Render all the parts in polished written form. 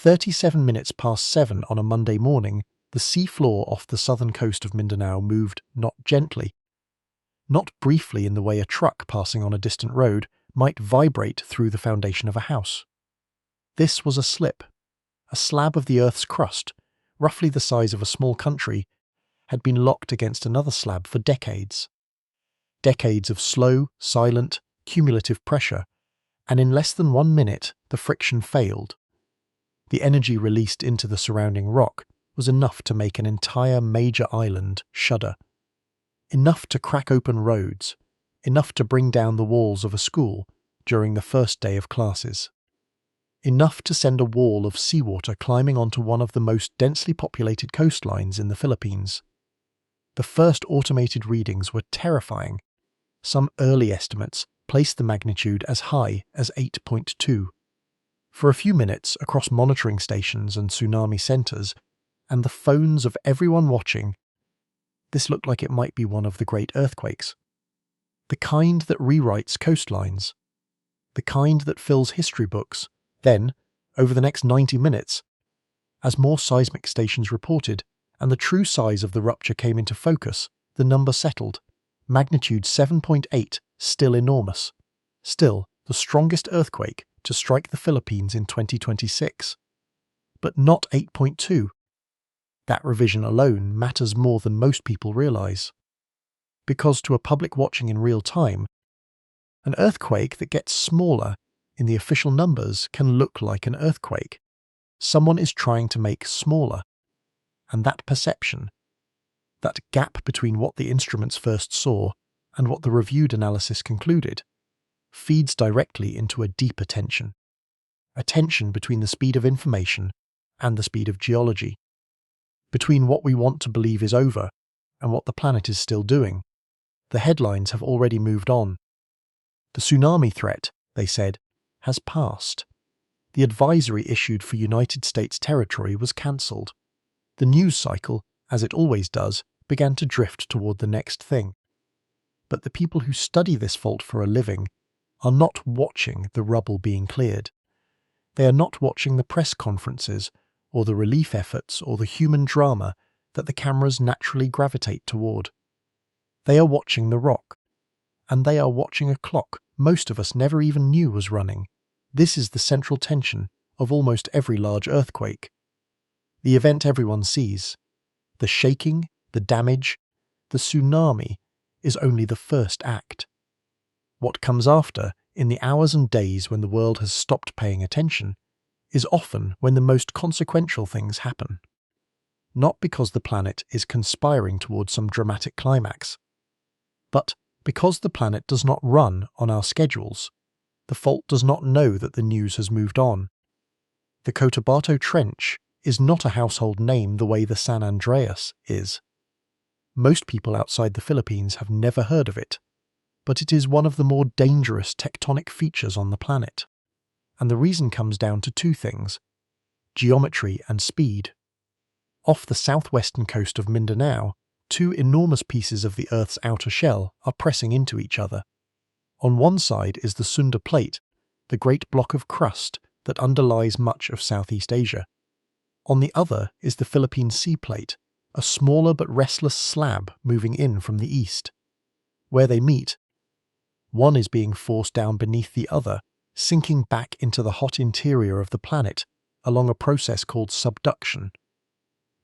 37 minutes past 7 on a Monday morning, the seafloor off the southern coast of Mindanao moved not gently, not briefly in the way a truck passing on a distant road might vibrate through the foundation of a house. This was a slip. A slab of the Earth's crust, roughly the size of a small country, had been locked against another slab for decades. Decades of slow, silent, cumulative pressure, and in less than 1 minute the friction failed. The energy released into the surrounding rock was enough to make an entire major island shudder. Enough to crack open roads, enough to bring down the walls of a school during the first day of classes. Enough to send a wall of seawater climbing onto one of the most densely populated coastlines in the Philippines. The first automated readings were terrifying. Some early estimates placed the magnitude as high as 8.2. For a few minutes, across monitoring stations and tsunami centers, and the phones of everyone watching, this looked like it might be one of the great earthquakes. The kind that rewrites coastlines. The kind that fills history books. Then, over the next 90 minutes, as more seismic stations reported and the true size of the rupture came into focus, the number settled. Magnitude 7.8, still enormous. Still, the strongest earthquake to strike the Philippines in 2026. But not 8.2. That revision alone matters more than most people realize. Because to a public watching in real time, an earthquake that gets smaller in the official numbers can look like an earthquake. Someone is trying to make smaller. And that perception, that gap between what the instruments first saw and what the reviewed analysis concluded, feeds directly into a deeper tension. A tension between the speed of information and the speed of geology. Between what we want to believe is over and what the planet is still doing. The headlines have already moved on. The tsunami threat, they said, has passed. The advisory issued for United States territory was cancelled. The news cycle, as it always does, began to drift toward the next thing. But the people who study this fault for a living are not watching the rubble being cleared. They are not watching the press conferences or the relief efforts or the human drama that the cameras naturally gravitate toward. They are watching the rock. And they are watching a clock most of us never even knew was running. This is the central tension of almost every large earthquake. The event everyone sees, the shaking, the damage, the tsunami, is only the first act. What comes after, in the hours and days when the world has stopped paying attention, is often when the most consequential things happen. Not because the planet is conspiring towards some dramatic climax, but because the planet does not run on our schedules. The fault does not know that the news has moved on. The Cotabato Trench is not a household name the way the San Andreas is. Most people outside the Philippines have never heard of it, but it is one of the more dangerous tectonic features on the planet. And the reason comes down to two things: geometry and speed. Off the southwestern coast of Mindanao, two enormous pieces of the Earth's outer shell are pressing into each other. On one side is the Sunda Plate, the great block of crust that underlies much of Southeast Asia. On the other is the Philippine Sea Plate, a smaller but restless slab moving in from the east. Where they meet, one is being forced down beneath the other, sinking back into the hot interior of the planet along a process called subduction.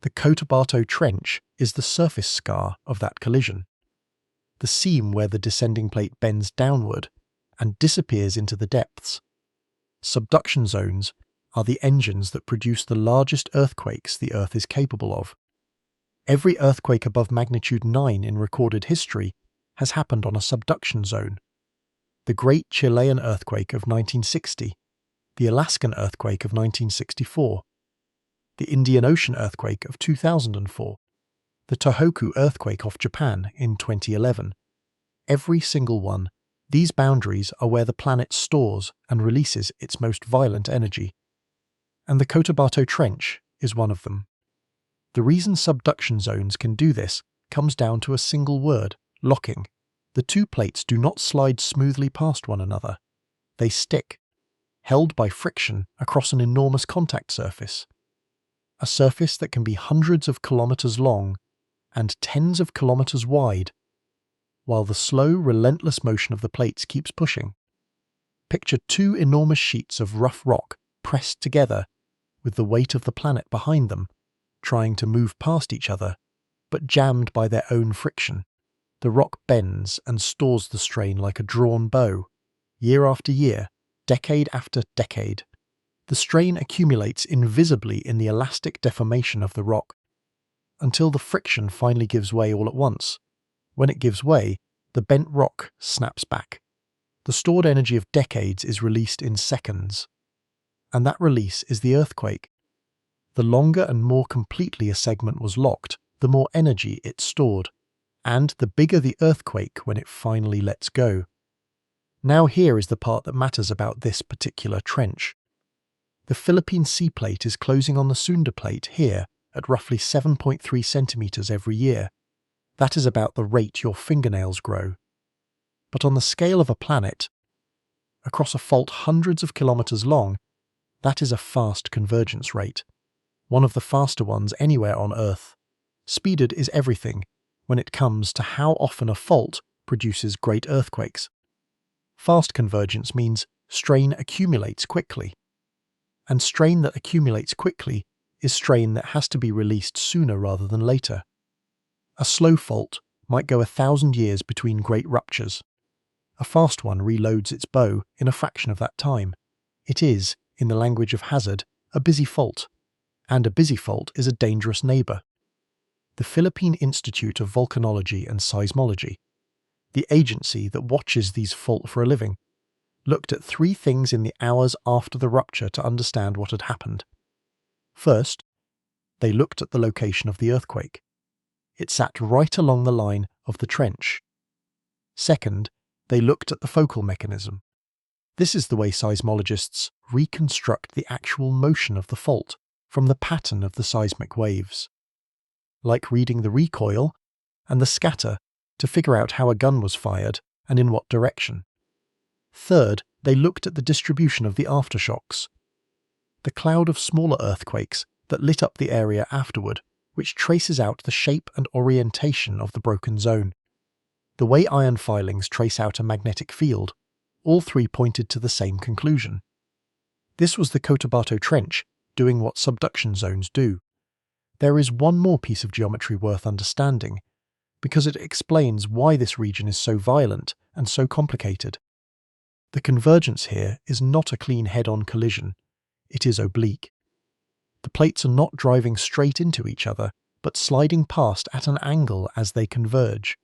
The Cotabato Trench is the surface scar of that collision. The seam where the descending plate bends downward and disappears into the depths. Subduction zones are the engines that produce the largest earthquakes the Earth is capable of. Every earthquake above magnitude 9 in recorded history has happened on a subduction zone. The Great Chilean Earthquake of 1960, the Alaskan Earthquake of 1964, the Indian Ocean Earthquake of 2004, the Tohoku Earthquake off Japan in 2011. Every single one, these boundaries are where the planet stores and releases its most violent energy. And the Cotabato Trench is one of them. The reason subduction zones can do this comes down to a single word: locking. The two plates do not slide smoothly past one another. They stick. held by friction across an enormous contact surface. A surface that can be hundreds of kilometers long and tens of kilometers wide, while the slow, relentless motion of the plates keeps pushing. Picture two enormous sheets of rough rock pressed together with the weight of the planet behind them, trying to move past each other, but jammed by their own friction. The rock bends and stores the strain like a drawn bow. Year after year, decade after decade, the strain accumulates invisibly in the elastic deformation of the rock, until the friction finally gives way all at once. When it gives way, the bent rock snaps back. The stored energy of decades is released in seconds. And that release is the earthquake. The longer and more completely a segment was locked, the more energy it stored, and the bigger the earthquake when it finally lets go. Now here is the part that matters about this particular trench. The Philippine Sea Plate is closing on the Sunda Plate here at roughly 7.3 centimeters every year. That is about the rate your fingernails grow. But on the scale of a planet, across a fault hundreds of kilometers long, that is a fast convergence rate. One of the faster ones anywhere on Earth. Speeded is everything when it comes to how often a fault produces great earthquakes. Fast convergence means strain accumulates quickly. And strain that accumulates quickly is strain that has to be released sooner rather than later. A slow fault might go 1,000 years between great ruptures. A fast one reloads its bow in a fraction of that time. It is, in the language of hazard, a busy fault. And a busy fault is a dangerous neighbour. The Philippine Institute of Volcanology and Seismology, the agency that watches these faults for a living, looked at three things in the hours after the rupture to understand what had happened. First, they looked at the location of the earthquake. It sat right along the line of the trench. Second, they looked at the focal mechanism. This is the way seismologists reconstruct the actual motion of the fault from the pattern of the seismic waves. Like reading the recoil and the scatter to figure out how a gun was fired and in what direction. Third, they looked at the distribution of the aftershocks, the cloud of smaller earthquakes that lit up the area afterward, which traces out the shape and orientation of the broken zone. The way iron filings trace out a magnetic field, all three pointed to the same conclusion. This was the Cotabato Trench doing what subduction zones do. There is one more piece of geometry worth understanding, because it explains why this region is so violent and so complicated. The convergence here is not a clean head-on collision, it is oblique. The plates are not driving straight into each other, but sliding past at an angle as they converge.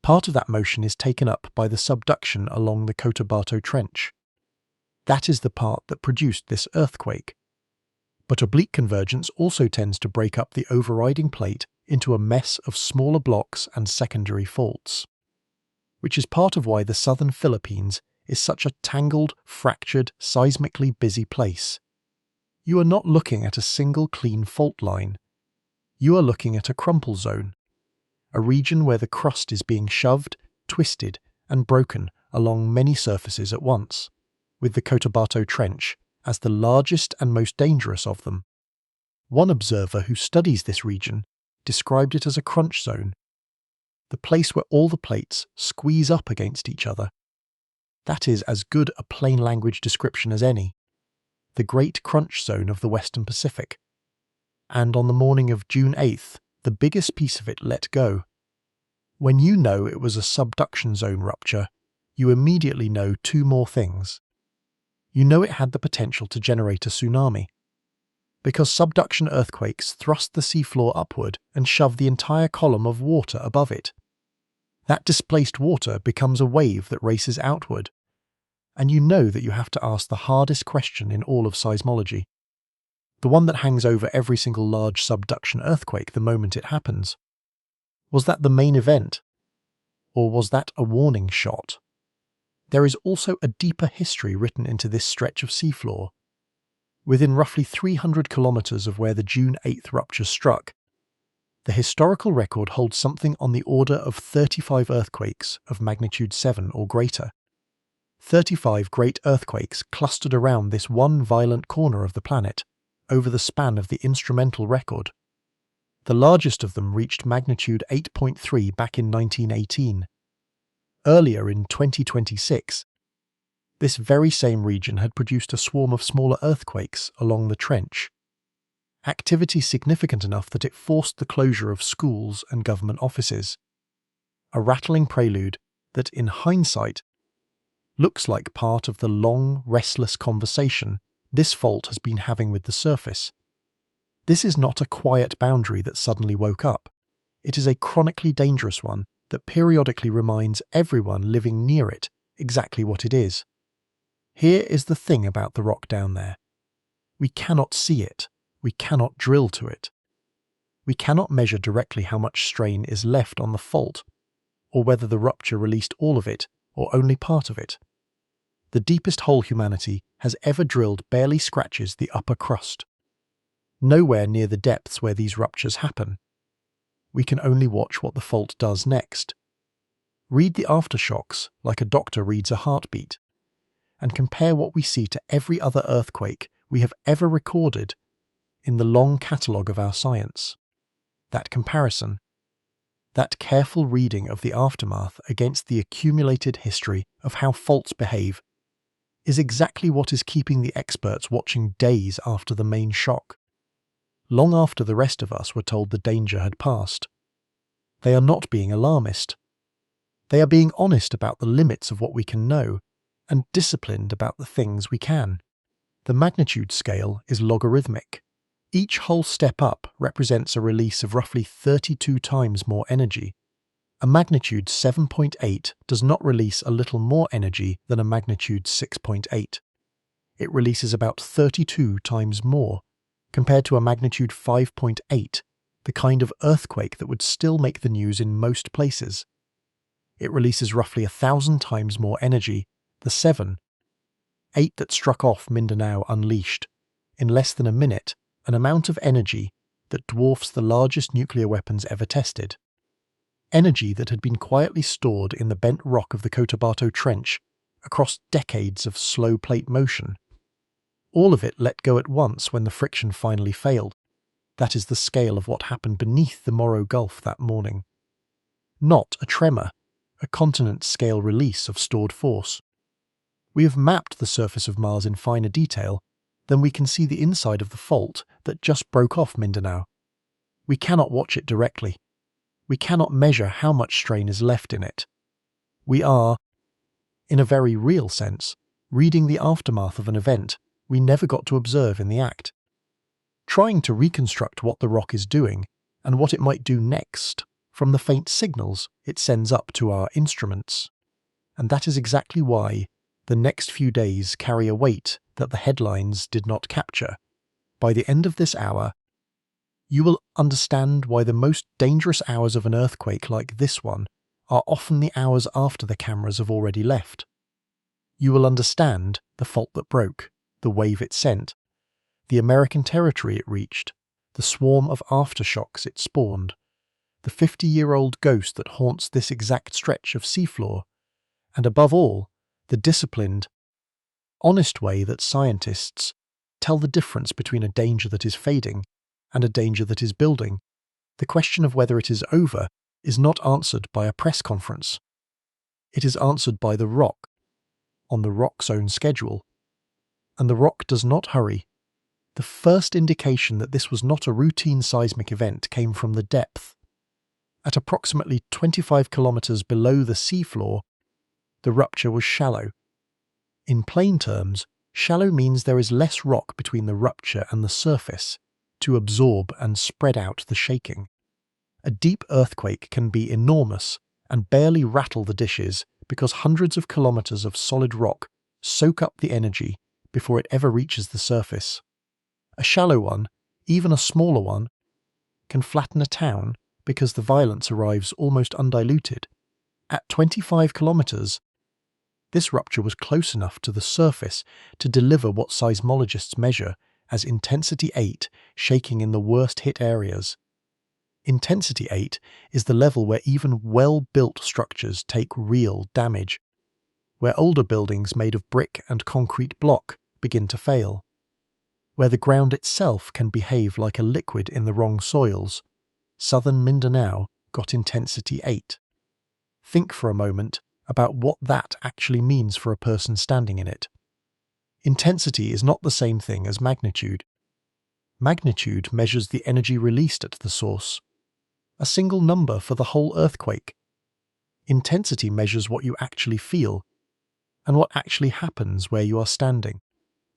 Part of that motion is taken up by the subduction along the Cotabato Trench. That is the part that produced this earthquake. But oblique convergence also tends to break up the overriding plate into a mess of smaller blocks and secondary faults, which is part of why the southern Philippines is such a tangled, fractured, seismically busy place. You are not looking at a single clean fault line. You are looking at a crumple zone, a region where the crust is being shoved, twisted, and broken along many surfaces at once, with the Cotabato Trench as the largest and most dangerous of them. One observer who studies this region described it as a crunch zone, the place where all the plates squeeze up against each other. That is as good a plain language description as any. The Great Crunch Zone of the Western Pacific. And on the morning of June 8th, the biggest piece of it let go. When you know it was a subduction zone rupture, you immediately know two more things. You know it had the potential to generate a tsunami, because subduction earthquakes thrust the seafloor upward and shove the entire column of water above it. That displaced water becomes a wave that races outward, and you know that you have to ask the hardest question in all of seismology, the one that hangs over every single large subduction earthquake the moment it happens. Was that the main event? Or was that a warning shot? There is also a deeper history written into this stretch of seafloor. Within roughly 300 kilometers of where the June 8th rupture struck, the historical record holds something on the order of 35 earthquakes of magnitude 7 or greater. 35 great earthquakes clustered around this one violent corner of the planet over the span of the instrumental record. The largest of them reached magnitude 8.3 back in 1918. Earlier in 2026, this very same region had produced a swarm of smaller earthquakes along the trench. Activity significant enough that it forced the closure of schools and government offices. A rattling prelude that, in hindsight, looks like part of the long, restless conversation this fault has been having with the surface. This is not a quiet boundary that suddenly woke up. It is a chronically dangerous one that periodically reminds everyone living near it exactly what it is. Here is the thing about the rock down there. We cannot see it. We cannot drill to it. We cannot measure directly how much strain is left on the fault, or whether the rupture released all of it or only part of it. The deepest hole humanity has ever drilled barely scratches the upper crust. Nowhere near the depths where these ruptures happen. We can only watch what the fault does next. Read the aftershocks like a doctor reads a heartbeat, and compare what we see to every other earthquake we have ever recorded in the long catalogue of our science. That comparison, that careful reading of the aftermath against the accumulated history of how faults behave, is exactly what is keeping the experts watching days after the main shock. Long after the rest of us were told the danger had passed. They are not being alarmist. They are being honest about the limits of what we can know, and disciplined about the things we can. The magnitude scale is logarithmic. Each whole step up represents a release of roughly 32 times more energy. A magnitude 7.8 does not release a little more energy than a magnitude 6.8. It releases about 32 times more, compared to a magnitude 5.8, the kind of earthquake that would still make the news in most places. It releases roughly 1,000 times more energy, the 7.8 that struck off Mindanao unleashed, in less than a minute, an amount of energy that dwarfs the largest nuclear weapons ever tested. Energy that had been quietly stored in the bent rock of the Cotabato Trench across decades of slow plate motion. All of it let go at once when the friction finally failed. That is the scale of what happened beneath the Morro Gulf that morning. Not a tremor, a continent-scale release of stored force. We have mapped the surface of Mars in finer detail than we can see the inside of the fault that just broke off Mindanao. We cannot watch it directly. We cannot measure how much strain is left in it. We are, in a very real sense, reading the aftermath of an event we never got to observe in the act, trying to reconstruct what the rock is doing and what it might do next from the faint signals it sends up to our instruments. And that is exactly why the next few days carry a weight that the headlines did not capture. By the end of this hour, you will understand why the most dangerous hours of an earthquake like this one are often the hours after the cameras have already left. You will understand the fault that broke, the wave it sent, the American territory it reached, the swarm of aftershocks it spawned, the 50-year-old ghost that haunts this exact stretch of seafloor, and above all, the disciplined, honest way that scientists tell the difference between a danger that is fading and a danger that is building. The question of whether it is over is not answered by a press conference. It is answered by the rock, on the rock's own schedule. And the rock does not hurry. The first indication that this was not a routine seismic event came from the depth. At approximately 25 kilometers below the seafloor, the rupture was shallow. In plain terms, shallow means there is less rock between the rupture and the surface to absorb and spread out the shaking. A deep earthquake can be enormous and barely rattle the dishes because hundreds of kilometers of solid rock soak up the energy before it ever reaches the surface. A shallow one, even a smaller one, can flatten a town because the violence arrives almost undiluted. At 25 kilometers, this rupture was close enough to the surface to deliver what seismologists measure as intensity 8 shaking in the worst hit areas. Intensity 8 is the level where even well-built structures take real damage. where older buildings made of brick and concrete block begin to fail, where the ground itself can behave like a liquid in the wrong soils, southern Mindanao got intensity 8. Think for a moment about what that actually means for a person standing in it. Intensity is not the same thing as magnitude. Magnitude measures the energy released at the source, a single number for the whole earthquake. Intensity measures what you actually feel and what actually happens where you are standing,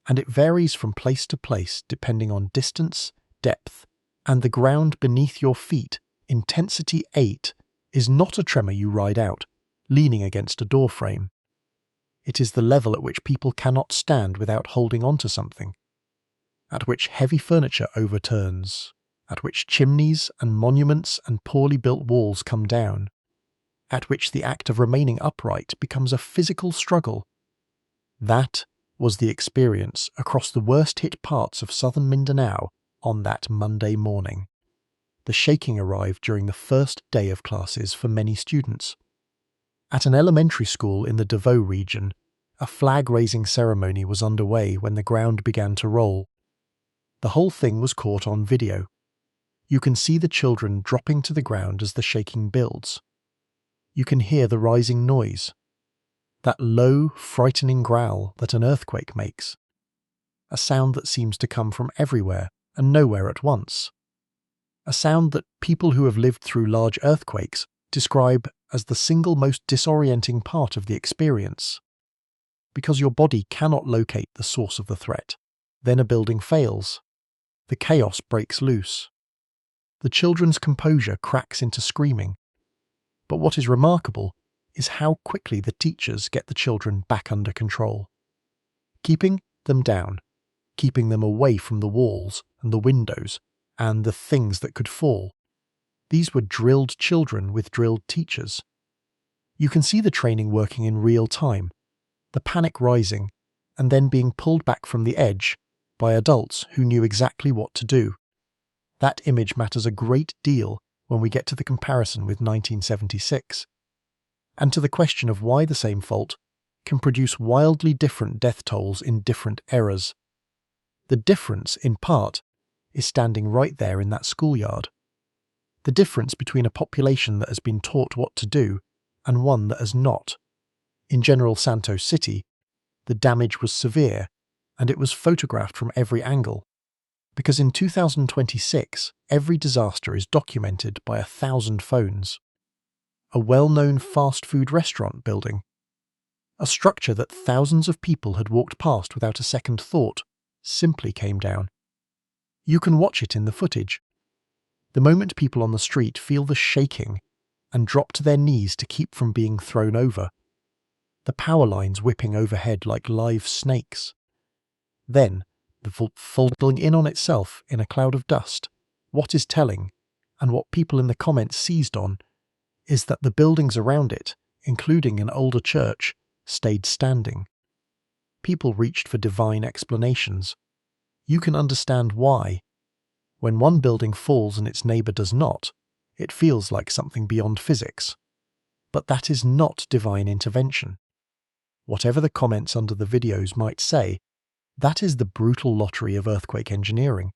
and it varies from place to place depending on distance, depth, and the ground beneath your feet. Intensity 8 is not a tremor you ride out, leaning against a door frame. It is the level at which people cannot stand without holding on to something, at which heavy furniture overturns, at which chimneys and monuments and poorly built walls come down, at which the act of remaining upright becomes a physical struggle. That was the experience across the worst-hit parts of southern Mindanao on that Monday morning. The shaking arrived during the first day of classes for many students. At an elementary school in the Davao region, a flag-raising ceremony was underway when the ground began to roll. The whole thing was caught on video. You can see the children dropping to the ground as the shaking builds. You can hear the rising noise, that low, frightening growl that an earthquake makes, a sound that seems to come from everywhere and nowhere at once, a sound that people who have lived through large earthquakes describe as the single most disorienting part of the experience, because your body cannot locate the source of the threat. Then a building fails. The chaos breaks loose. The children's composure cracks into screaming. But what is remarkable is how quickly the teachers get the children back under control, keeping them down, keeping them away from the walls and the windows and the things that could fall. These were drilled children with drilled teachers. You can see the training working in real time, the panic rising, and then being pulled back from the edge by adults who knew exactly what to do. That image matters a great deal when we get to the comparison with 1976, and to the question of why the same fault can produce wildly different death tolls in different eras. The difference, in part, is standing right there in that schoolyard. The difference between a population that has been taught what to do and one that has not. In General Santos City, the damage was severe, and it was photographed from every angle, because in 2026, every disaster is documented by 1,000 phones. A well-known fast food restaurant building, a structure that thousands of people had walked past without a second thought, simply came down. You can watch it in the footage. The moment people on the street feel the shaking and drop to their knees to keep from being thrown over, the power lines whipping overhead like live snakes. Then, the folding in on itself in a cloud of dust. What is telling, and what people in the comments seized on, is that the buildings around it, including an older church, stayed standing. People reached for divine explanations. You can understand why. When one building falls and its neighbour does not, it feels like something beyond physics. But that is not divine intervention. Whatever the comments under the videos might say, that is the brutal lottery of earthquake engineering.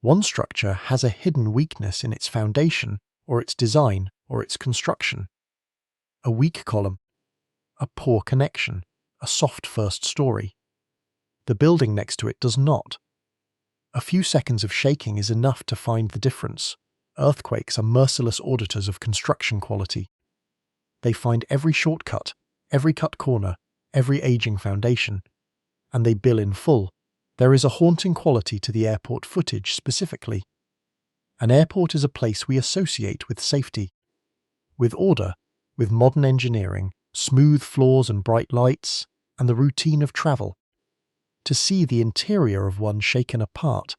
One structure has a hidden weakness in its foundation, or its design, or its construction. A weak column, a poor connection, a soft first story. The building next to it does not. A few seconds of shaking is enough to find the difference. Earthquakes are merciless auditors of construction quality. They find every shortcut, every cut corner, every aging foundation, and they bill in full. There is a haunting quality to the airport footage specifically. An airport is a place we associate with safety, with order, with modern engineering, smooth floors and bright lights, and the routine of travel. To see the interior of one shaken apart,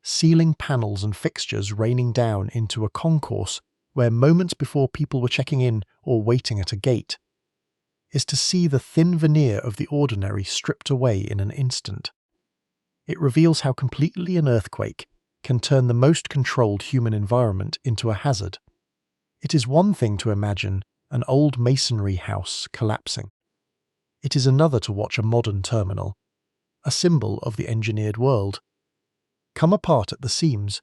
ceiling panels and fixtures raining down into a concourse where moments before people were checking in or waiting at a gate, is to see the thin veneer of the ordinary stripped away in an instant. It reveals how completely an earthquake can turn the most controlled human environment into a hazard. It is one thing to imagine an old masonry house collapsing. It is another to watch a modern terminal, a symbol of the engineered world, come apart at the seams.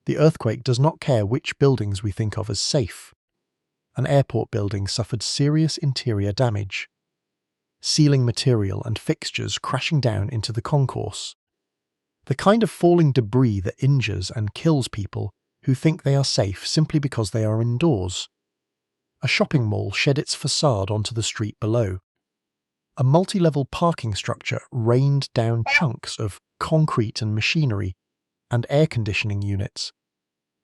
The earthquake does not care which buildings we think of as safe. An airport building suffered serious interior damage. Ceiling material and fixtures crashing down into the concourse. The kind of falling debris that injures and kills people who think they are safe simply because they are indoors. A shopping mall shed its facade onto the street below. A multi-level parking structure rained down chunks of concrete and machinery and air conditioning units.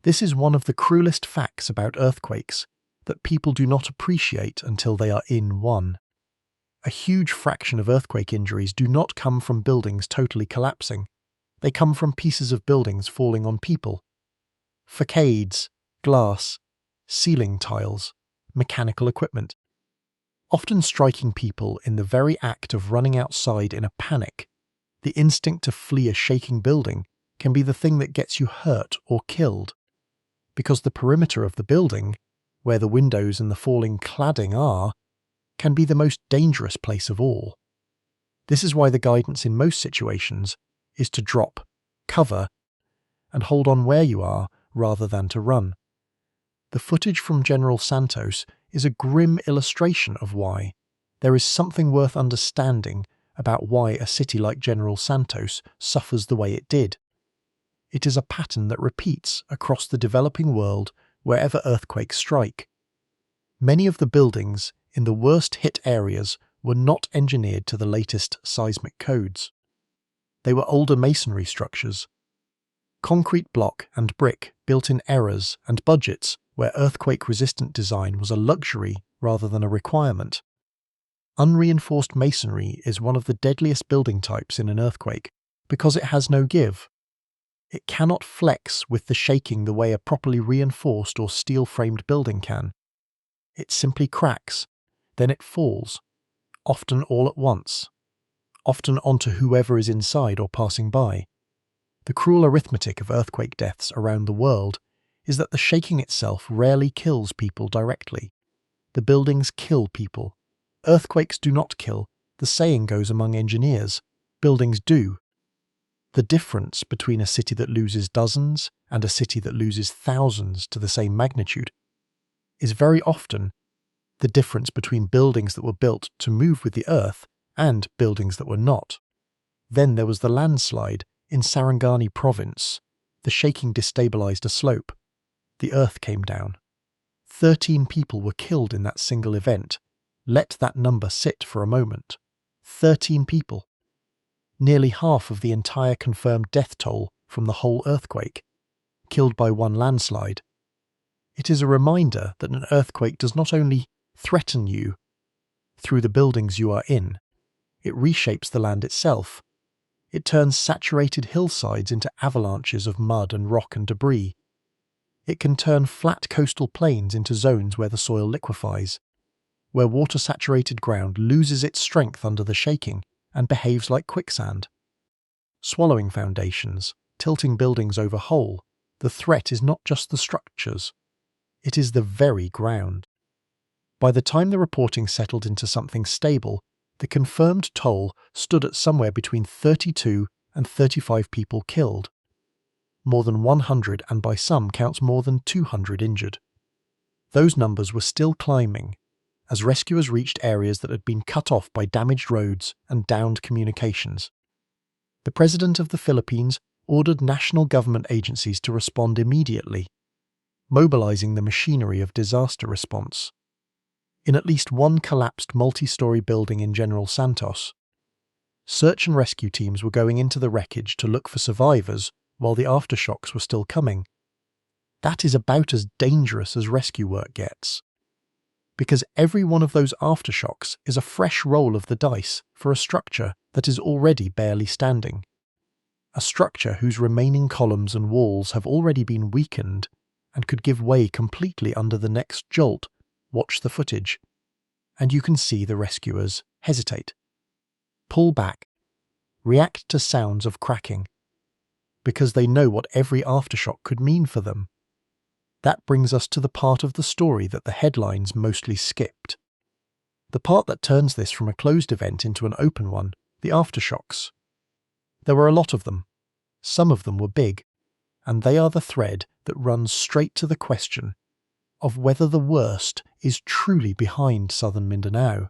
This is one of the cruelest facts about earthquakes that people do not appreciate until they are in one. A huge fraction of earthquake injuries do not come from buildings totally collapsing. They come from pieces of buildings falling on people. Facades, glass, ceiling tiles, mechanical equipment. Often striking people in the very act of running outside in a panic. The instinct to flee a shaking building can be the thing that gets you hurt or killed. Because the perimeter of the building, where the windows and the falling cladding are, can be the most dangerous place of all. This is why the guidance in most situations is to drop, cover, and hold on where you are rather than to run. The footage from General Santos is a grim illustration of why. There is something worth understanding about why a city like General Santos suffers the way it did. It is a pattern that repeats across the developing world wherever earthquakes strike. Many of the buildings in the worst hit areas were not engineered to the latest seismic codes. They were older masonry structures. Concrete block and brick built in eras and budgets where earthquake-resistant design was a luxury rather than a requirement. Unreinforced masonry is one of the deadliest building types in an earthquake because it has no give. It cannot flex with the shaking the way a properly reinforced or steel-framed building can. It simply cracks, then it falls, often all at once, often onto whoever is inside or passing by. The cruel arithmetic of earthquake deaths around the world is that the shaking itself rarely kills people directly. The buildings kill people. Earthquakes do not kill. The saying goes among engineers. Buildings do. The difference between a city that loses dozens and a city that loses thousands to the same magnitude is very often the difference between buildings that were built to move with the earth and buildings that were not. Then there was the landslide in Sarangani province. The shaking destabilized a slope. The earth came down. 13 people were killed in that single event. Let that number sit for a moment. 13 people. Nearly half of the entire confirmed death toll from the whole earthquake, killed by one landslide. It is a reminder that an earthquake does not only threaten you through the buildings you are in, it reshapes the land itself. It turns saturated hillsides into avalanches of mud and rock and debris. It can turn flat coastal plains into zones where the soil liquefies, where water-saturated ground loses its strength under the shaking and behaves like quicksand. Swallowing foundations, tilting buildings over whole, the threat is not just the structures, it is the very ground. By the time the reporting settled into something stable, the confirmed toll stood at somewhere between 32 and 35 people killed. More than 100 and by some counts more than 200 injured. Those numbers were still climbing as rescuers reached areas that had been cut off by damaged roads and downed communications. The President of the Philippines ordered national government agencies to respond immediately, mobilizing the machinery of disaster response. In at least one collapsed multi-story building in General Santos, search and rescue teams were going into the wreckage to look for survivors while the aftershocks were still coming. That is about as dangerous as rescue work gets, because every one of those aftershocks is a fresh roll of the dice for a structure that is already barely standing. A structure whose remaining columns and walls have already been weakened and could give way completely under the next jolt. Watch the footage, and you can see the rescuers hesitate, pull back, react to sounds of cracking, because they know what every aftershock could mean for them. That brings us to the part of the story that the headlines mostly skipped. the part that turns this from a closed event into an open one, the aftershocks. There were a lot of them. Some of them were big, and they are the thread that runs straight to the question of whether the worst is truly behind southern Mindanao,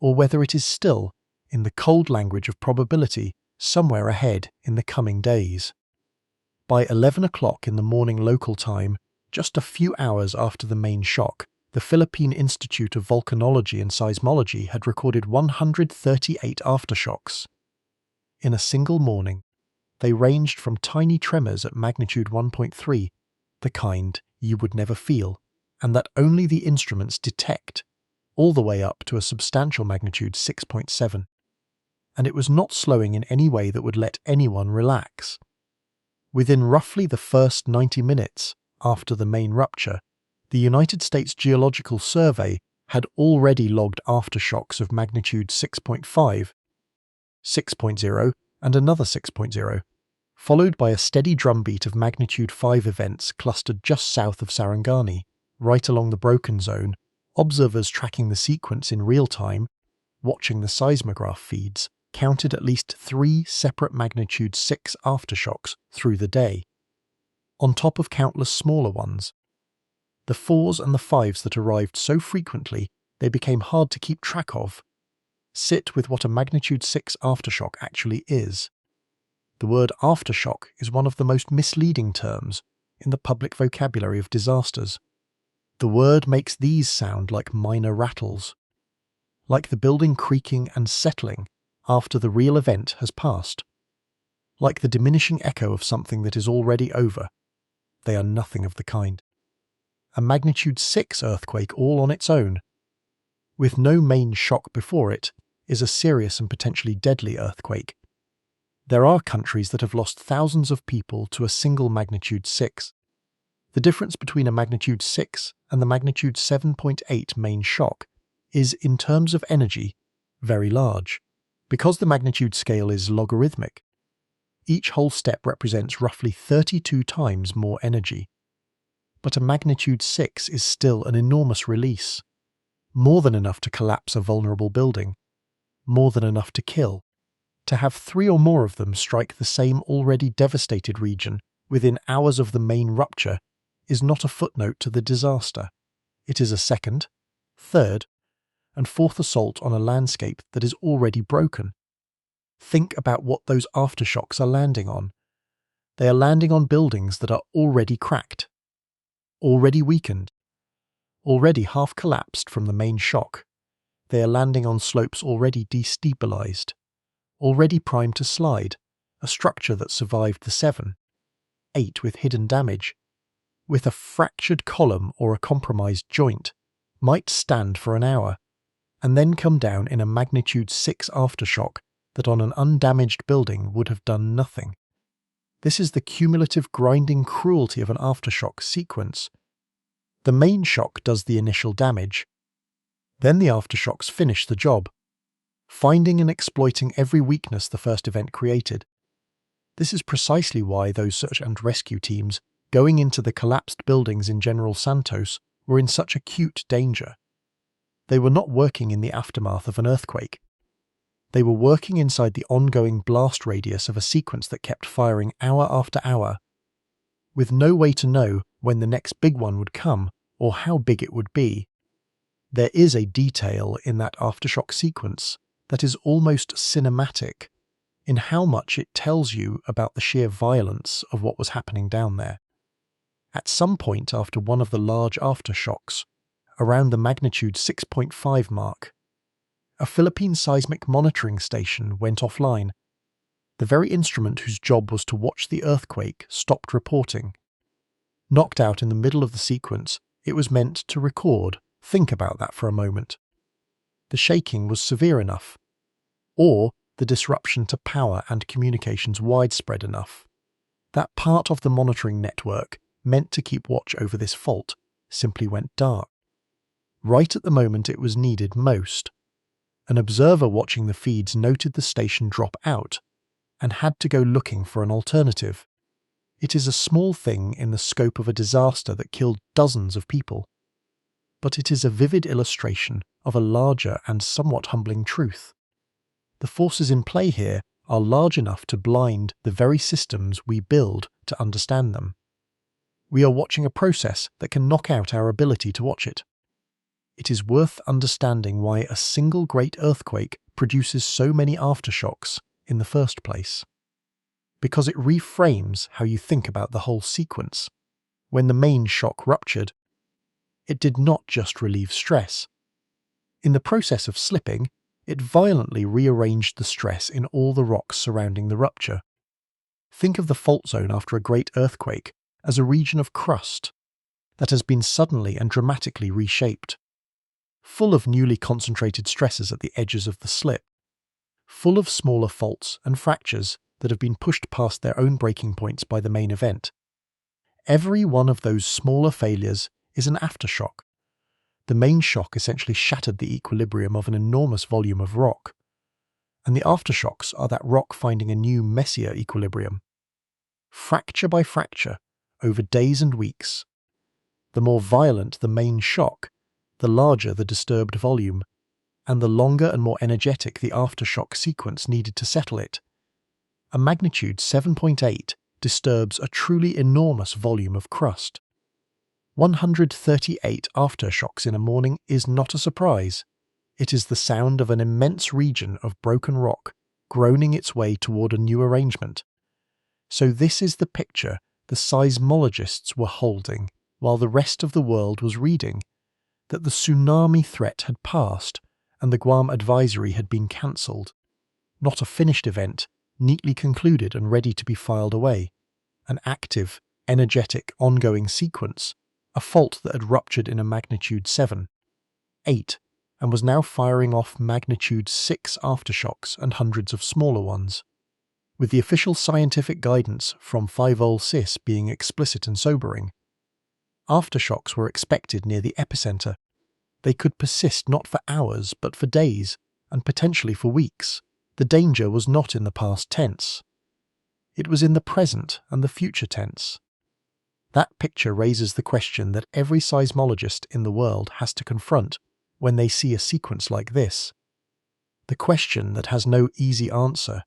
or whether it is still, in the cold language of probability, somewhere ahead in the coming days. By 11 o'clock in the morning local time, just a few hours after the main shock, the Philippine Institute of Volcanology and Seismology had recorded 138 aftershocks. In a single morning, they ranged from tiny tremors at magnitude 1.3, the kind you would never feel, and that only the instruments detect, all the way up to a substantial magnitude 6.7. And it was not slowing in any way that would let anyone relax. Within roughly the first 90 minutes after the main rupture, the United States Geological Survey had already logged aftershocks of magnitude 6.5, 6.0, and another 6.0, followed by a steady drumbeat of magnitude 5 events clustered just south of Sarangani, right along the broken zone, observers tracking the sequence in real time, watching the seismograph feeds, counted at least 3 separate magnitude 6 aftershocks through the day, on top of countless smaller ones. The 4s and the 5s that arrived so frequently they became hard to keep track of. Sit with what a magnitude 6 aftershock actually is. The word aftershock is one of the most misleading terms in the public vocabulary of disasters. The word makes these sound like minor rattles, like the building creaking and settling after the real event has passed, like the diminishing echo of something that is already over. They are nothing of the kind. A magnitude 6 earthquake all on its own, with no main shock before it, is a serious and potentially deadly earthquake. There are countries that have lost thousands of people to a single magnitude 6. The difference between a magnitude 6 and the magnitude 7.8 main shock is, in terms of energy, very large. Because the magnitude scale is logarithmic, each whole step represents roughly 32 times more energy. But a magnitude 6 is still an enormous release, more than enough to collapse a vulnerable building, more than enough to kill. To have 3 or more of them strike the same already devastated region within hours of the main rupture is not a footnote to the disaster. It is a second, third, and fourth assault on a landscape that is already broken. Think about what those aftershocks are landing on. They are landing on buildings that are already cracked, already weakened, already half collapsed from the main shock. They are landing on slopes already destabilized, already primed to slide, a structure that survived the 7, 8 with hidden damage, with a fractured column or a compromised joint, might stand for an hour, and then come down in a magnitude 6 aftershock that on an undamaged building would have done nothing. This is the cumulative grinding cruelty of an aftershock sequence. The main shock does the initial damage. Then the aftershocks finish the job, finding and exploiting every weakness the first event created. This is precisely why those search and rescue teams going into the collapsed buildings in General Santos were in such acute danger. They were not working in the aftermath of an earthquake. They were working inside the ongoing blast radius of a sequence that kept firing hour after hour, with no way to know when the next big one would come or how big it would be. There is a detail in that aftershock sequence that is almost cinematic in how much it tells you about the sheer violence of what was happening down there. At some point after one of the large aftershocks, around the magnitude 6.5 mark, a Philippine seismic monitoring station went offline. The very instrument whose job was to watch the earthquake stopped reporting. Knocked out in the middle of the sequence, it was meant to record. Think about that for a moment. The shaking was severe enough, or the disruption to power and communications widespread enough. That part of the monitoring network meant to keep watch over this fault simply went dark. Right at the moment it was needed most. An observer watching the feeds noted the station drop out and had to go looking for an alternative. It is a small thing in the scope of a disaster that killed dozens of people. but it is a vivid illustration of a larger and somewhat humbling truth. The forces in play here are large enough to blind the very systems we build to understand them. We are watching a process that can knock out our ability to watch it. It is worth understanding why a single great earthquake produces so many aftershocks in the first place. Because it reframes how you think about the whole sequence. When the main shock ruptured, it did not just relieve stress. In the process of slipping, it violently rearranged the stress in all the rocks surrounding the rupture. Think of the fault zone after a great earthquake as a region of crust that has been suddenly and dramatically reshaped, full of newly concentrated stresses at the edges of the slip, full of smaller faults and fractures that have been pushed past their own breaking points by the main event. Every one of those smaller failures is an aftershock. The main shock essentially shattered the equilibrium of an enormous volume of rock, and the aftershocks are that rock finding a new, messier equilibrium. Fracture by fracture, over days and weeks. The more violent the main shock, the larger the disturbed volume, and the longer and more energetic the aftershock sequence needed to settle it. A magnitude 7.8 disturbs a truly enormous volume of crust. 138 aftershocks in a morning is not a surprise. It is the sound of an immense region of broken rock groaning its way toward a new arrangement. So this is the picture the seismologists were holding while the rest of the world was reading, that the tsunami threat had passed and the Guam advisory had been cancelled. Not a finished event, neatly concluded and ready to be filed away. An active, energetic, ongoing sequence, a fault that had ruptured in a magnitude 7, 8, and was now firing off magnitude 6 aftershocks and hundreds of smaller ones. With the official scientific guidance from 5-ol-sis being explicit and sobering. Aftershocks were expected near the epicenter. They could persist not for hours, but for days, and potentially for weeks. The danger was not in the past tense. It was in the present and the future tense. That picture raises the question that every seismologist in the world has to confront when they see a sequence like this. The question that has no easy answer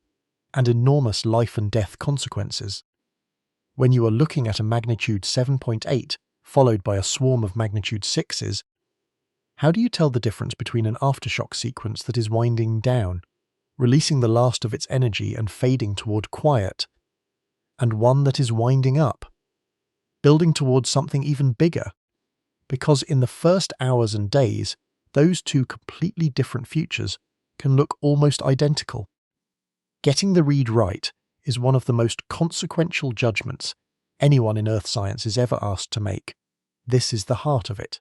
and enormous life and death consequences. When you are looking at a magnitude 7.8 followed by a swarm of magnitude 6s, how do you tell the difference between an aftershock sequence that is winding down, releasing the last of its energy and fading toward quiet, and one that is winding up, building towards something even bigger? Because in the first hours and days, those two completely different futures can look almost identical. Getting the read right is one of the most consequential judgments anyone in earth science is ever asked to make. This is the heart of it.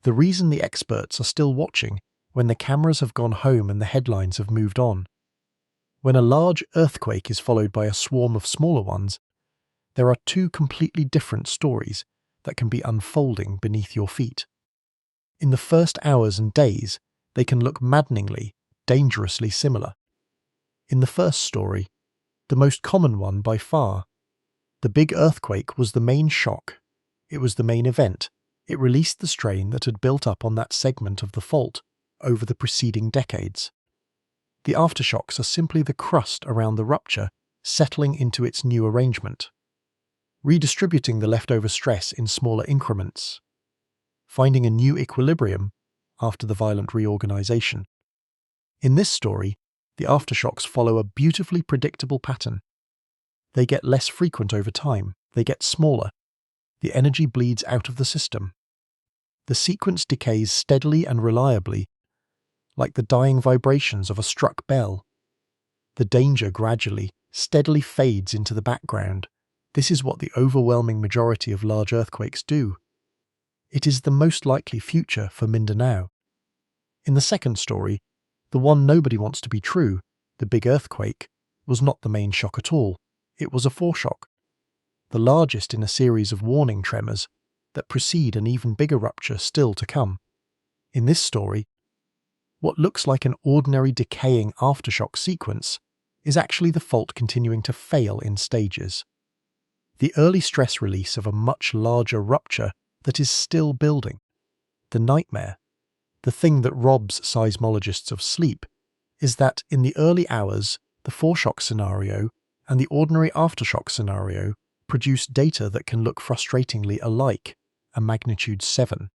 The reason the experts are still watching when the cameras have gone home and the headlines have moved on. When a large earthquake is followed by a swarm of smaller ones, there are two completely different stories that can be unfolding beneath your feet. In the first hours and days, they can look maddeningly, dangerously similar. In the first story, the most common one by far, the big earthquake was the main shock. It was the main event. It released the strain that had built up on that segment of the fault over the preceding decades. The aftershocks are simply the crust around the rupture settling into its new arrangement, redistributing the leftover stress in smaller increments, finding a new equilibrium after the violent reorganization. In this story, the aftershocks follow a beautifully predictable pattern. They get less frequent over time, they get smaller. The energy bleeds out of the system. The sequence decays steadily and reliably, like the dying vibrations of a struck bell. The danger gradually, steadily fades into the background. This is what the overwhelming majority of large earthquakes do. It is the most likely future for Mindanao. In the second story, the one nobody wants to be true, the big earthquake, was not the main shock at all. It was a foreshock, the largest in a series of warning tremors that precede an even bigger rupture still to come. In this story, what looks like an ordinary decaying aftershock sequence is actually the fault continuing to fail in stages. The early stress release of a much larger rupture that is still building. The nightmare, the thing that robs seismologists of sleep, is that in the early hours, the foreshock scenario and the ordinary aftershock scenario produce data that can look frustratingly alike, a magnitude 7.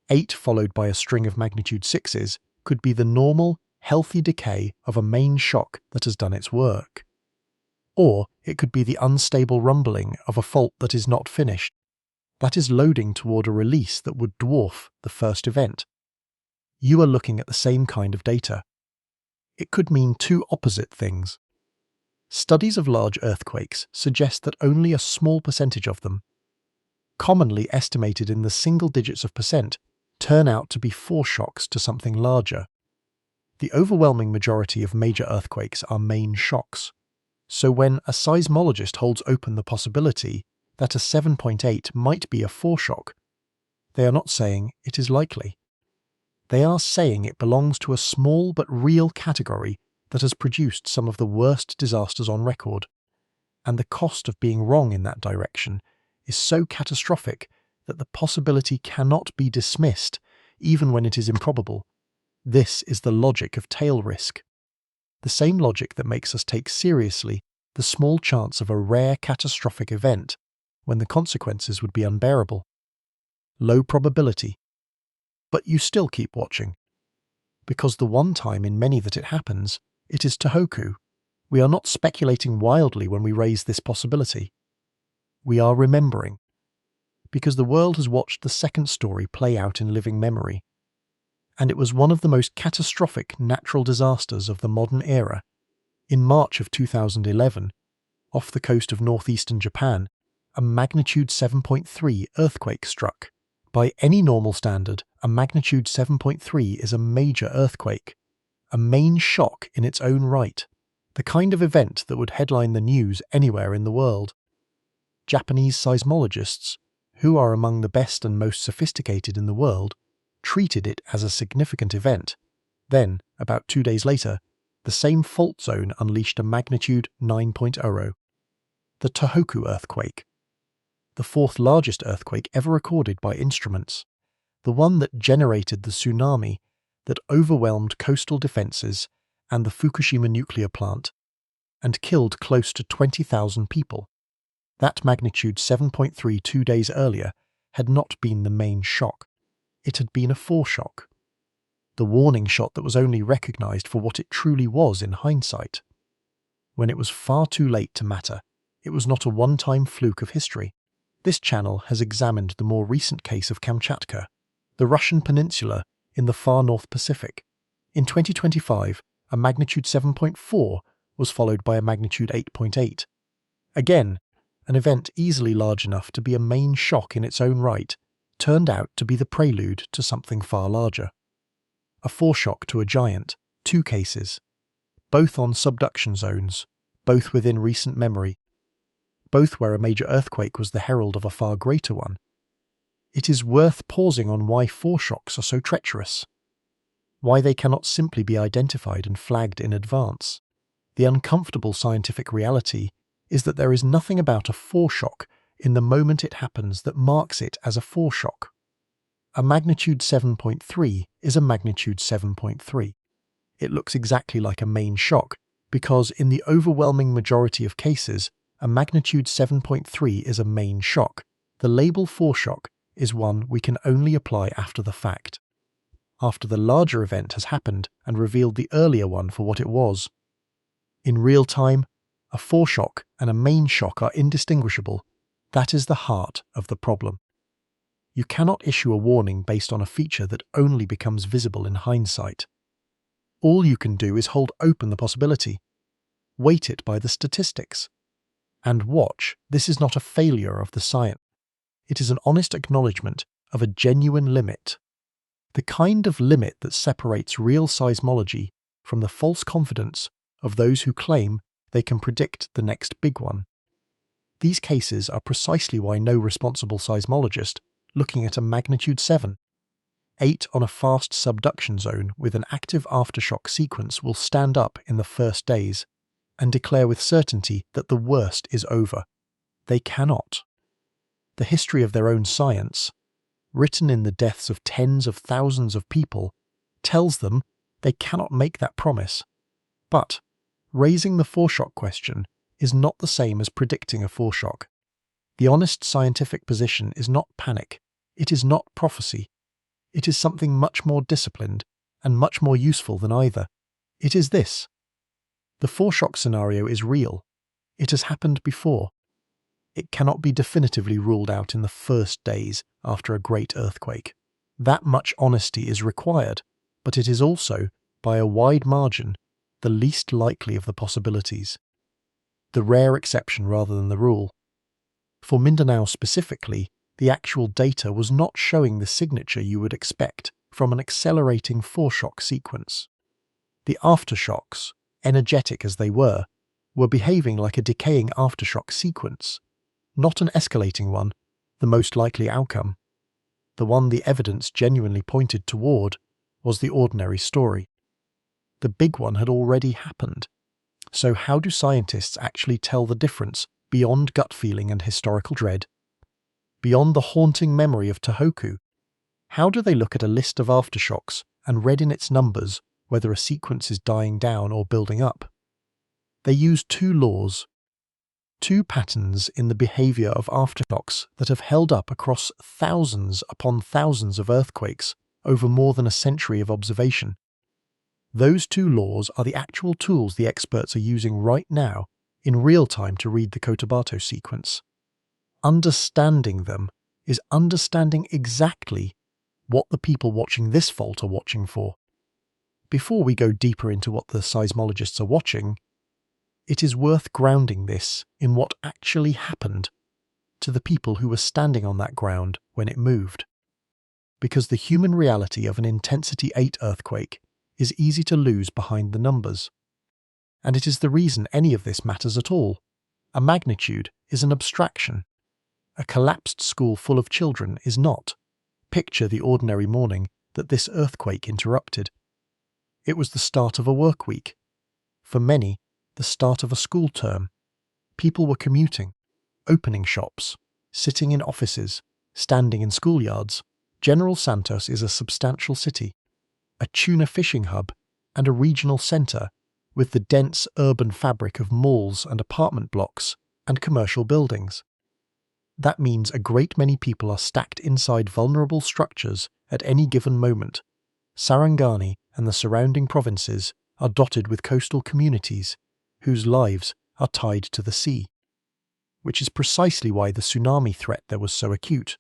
8 followed by a string of magnitude 6s could be the normal, healthy decay of a main shock that has done its work. Or it could be the unstable rumbling of a fault that is not finished, that is loading toward a release that would dwarf the first event. You are looking at the same kind of data. It could mean two opposite things. Studies of large earthquakes suggest that only a small percentage of them, commonly estimated in the single digits of percent, turn out to be foreshocks to something larger. The overwhelming majority of major earthquakes are main shocks. So when a seismologist holds open the possibility that a 7.8 might be a foreshock, they are not saying it is likely. They are saying it belongs to a small but real category that has produced some of the worst disasters on record, and the cost of being wrong in that direction is so catastrophic that the possibility cannot be dismissed even when it is improbable. This is the logic of tail risk. The same logic that makes us take seriously the small chance of a rare catastrophic event when the consequences would be unbearable. Low probability. But you still keep watching. Because the one time in many that it happens, it is Tohoku. We are not speculating wildly when we raise this possibility. We are remembering. Because the world has watched the second story play out in living memory. And it was one of the most catastrophic natural disasters of the modern era. In March of 2011, off the coast of northeastern Japan, a magnitude 7.3 earthquake struck. By any normal standard, a magnitude 7.3 is a major earthquake, a main shock in its own right, the kind of event that would headline the news anywhere in the world. Japanese seismologists, who are among the best and most sophisticated in the world, treated it as a significant event. Then, about 2 days later, the same fault zone unleashed a magnitude 9.0. The Tohoku earthquake. The fourth largest earthquake ever recorded by instruments. The one that generated the tsunami that overwhelmed coastal defences and the Fukushima nuclear plant and killed close to 20,000 people. That magnitude 7.3 2 days earlier had not been the main shock. It had been a foreshock. The warning shot that was only recognised for what it truly was in hindsight. When it was far too late to matter, it was not a one-time fluke of history. This channel has examined the more recent case of Kamchatka, the Russian peninsula in the far North Pacific. In 2025, a magnitude 7.4 was followed by a magnitude 8.8. Again, an event easily large enough to be a main shock in its own right turned out to be the prelude to something far larger. A foreshock to a giant, 2 cases, both on subduction zones, both within recent memory, both where a major earthquake was the herald of a far greater one. It is worth pausing on why foreshocks are so treacherous, why they cannot simply be identified and flagged in advance. The uncomfortable scientific reality is that there is nothing about a foreshock in the moment it happens that marks it as a foreshock. A magnitude 7.3 is a magnitude 7.3. It looks exactly like a main shock because in the overwhelming majority of cases, a magnitude 7.3 is a main shock. The label foreshock is one we can only apply after the fact, after the larger event has happened and revealed the earlier one for what it was. In real time, a foreshock and a main shock are indistinguishable. That is the heart of the problem. You cannot issue a warning based on a feature that only becomes visible in hindsight. All you can do is hold open the possibility, weight it by the statistics, and watch. This is not a failure of the science. It is an honest acknowledgement of a genuine limit. The kind of limit that separates real seismology from the false confidence of those who claim they can predict the next big one. These cases are precisely why no responsible seismologist looking at a magnitude 7, 8 on a fast subduction zone with an active aftershock sequence will stand up in the first days and declare with certainty that the worst is over. They cannot. The history of their own science, written in the deaths of tens of thousands of people, tells them they cannot make that promise. But raising the foreshock question is not the same as predicting a foreshock. The honest scientific position is not panic. It is not prophecy. It is something much more disciplined and much more useful than either. It is this: the foreshock scenario is real. It has happened before. It cannot be definitively ruled out in the first days after a great earthquake. That much honesty is required, but it is also, by a wide margin, the least likely of the possibilities. The rare exception rather than the rule. For Mindanao specifically, the actual data was not showing the signature you would expect from an accelerating foreshock sequence. The aftershocks, energetic as they were behaving like a decaying aftershock sequence, not an escalating one, the most likely outcome. The one the evidence genuinely pointed toward was the ordinary story. The big one had already happened. So how do scientists actually tell the difference beyond gut feeling and historical dread? Beyond the haunting memory of Tohoku? How do they look at a list of aftershocks and read in its numbers whether a sequence is dying down or building up? They use two laws, two patterns in the behaviour of aftershocks that have held up across thousands upon thousands of earthquakes over more than a century of observation. Those two laws are the actual tools the experts are using right now in real time to read the Cotabato sequence. Understanding them is understanding exactly what the people watching this fault are watching for. Before we go deeper into what the seismologists are watching, it is worth grounding this in what actually happened to the people who were standing on that ground when it moved. Because the human reality of an intensity 8 earthquake is easy to lose behind the numbers. And it is the reason any of this matters at all. A magnitude is an abstraction. A collapsed school full of children is not. Picture the ordinary morning that this earthquake interrupted. It was the start of a work week. For many, the start of a school term. People were commuting, opening shops, sitting in offices, standing in schoolyards. General Santos is a substantial city, a tuna fishing hub, and a regional centre with the dense urban fabric of malls and apartment blocks and commercial buildings. That means a great many people are stacked inside vulnerable structures at any given moment. Sarangani and the surrounding provinces are dotted with coastal communities whose lives are tied to the sea, which is precisely why the tsunami threat there was so acute.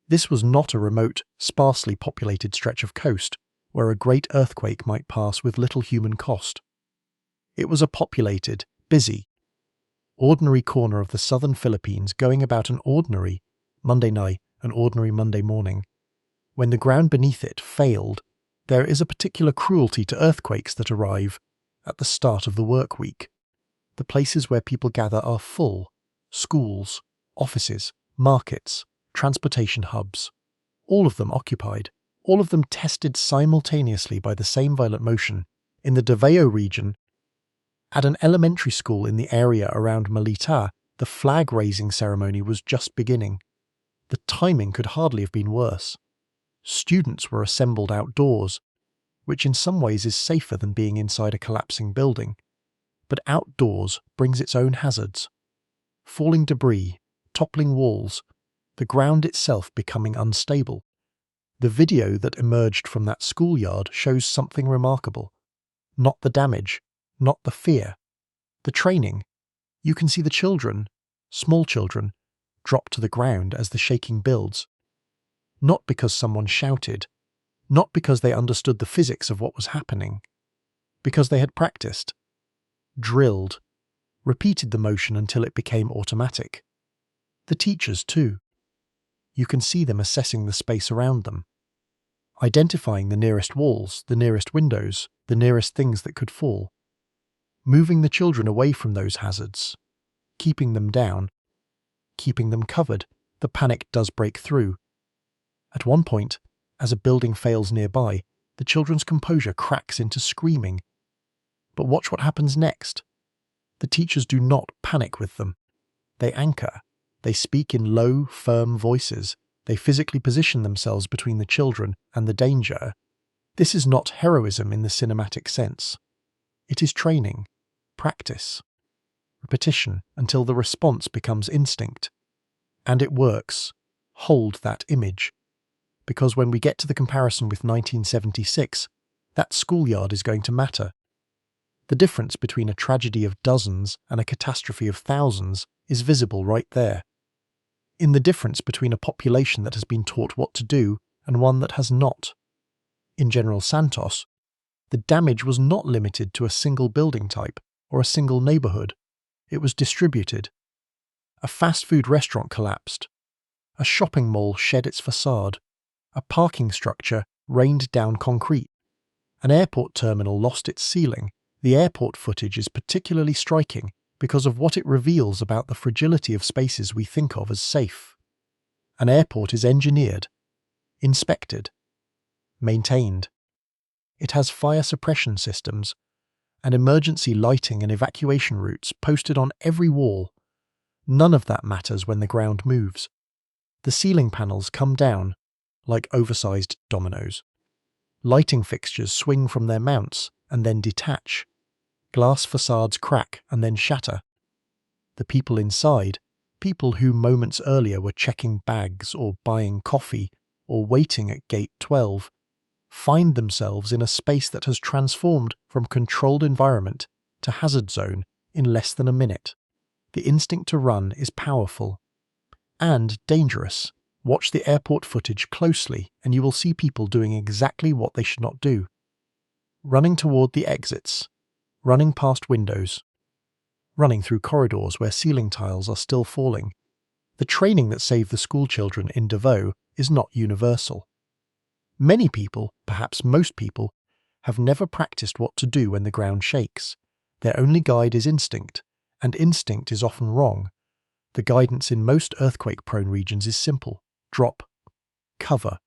This was not a remote, sparsely populated stretch of coast where a great earthquake might pass with little human cost. It was a populated, busy, ordinary corner of the southern Philippines going about an ordinary Monday night, an ordinary Monday morning. When the ground beneath it failed, there is a particular cruelty to earthquakes that arrive at the start of the work week. The places where people gather are full: schools, offices, markets, transportation hubs, all of them occupied, all of them tested simultaneously by the same violent motion. In the Davao region, at an elementary school in the area around Malita, the flag-raising ceremony was just beginning. The timing could hardly have been worse. Students were assembled outdoors, which in some ways is safer than being inside a collapsing building. But outdoors brings its own hazards. Falling debris, toppling walls, the ground itself becoming unstable. The video that emerged from that schoolyard shows something remarkable. Not the damage, not the fear, the training. You can see the children, small children, drop to the ground as the shaking builds. Not because someone shouted, not because they understood the physics of what was happening, because they had practiced, drilled, repeated the motion until it became automatic. The teachers too. You can see them assessing the space around them, identifying the nearest walls, the nearest windows, the nearest things that could fall, moving the children away from those hazards, keeping them down, keeping them covered. The panic does break through. At one point, as a building fails nearby, the children's composure cracks into screaming. But watch what happens next. The teachers do not panic with them. They anchor. They speak in low, firm voices. They physically position themselves between the children and the danger. This is not heroism in the cinematic sense. It is training, practice, repetition until the response becomes instinct. And it works. Hold that image. Because when we get to the comparison with 1976, that schoolyard is going to matter. The difference between a tragedy of dozens and a catastrophe of thousands is visible right there. In the difference between a population that has been taught what to do and one that has not. In General Santos, the damage was not limited to a single building type or a single neighborhood. It was distributed. A fast food restaurant collapsed. A shopping mall shed its facade. A parking structure rained down concrete. An airport terminal lost its ceiling. The airport footage is particularly striking because of what it reveals about the fragility of spaces we think of as safe. An airport is engineered, inspected, maintained. It has fire suppression systems and emergency lighting and evacuation routes posted on every wall. None of that matters when the ground moves. The ceiling panels come down like oversized dominoes. Lighting fixtures swing from their mounts and then detach. Glass facades crack and then shatter. The people inside, people who moments earlier were checking bags or buying coffee or waiting at gate 12, find themselves in a space that has transformed from controlled environment to hazard zone in less than a minute. The instinct to run is powerful and dangerous. Watch the airport footage closely and you will see people doing exactly what they should not do. Running toward the exits, running past windows, running through corridors where ceiling tiles are still falling. The training that saved the schoolchildren in Davao is not universal. Many people, perhaps most people, have never practiced what to do when the ground shakes. Their only guide is instinct, and instinct is often wrong. The guidance in most earthquake-prone regions is simple. Drop, cover,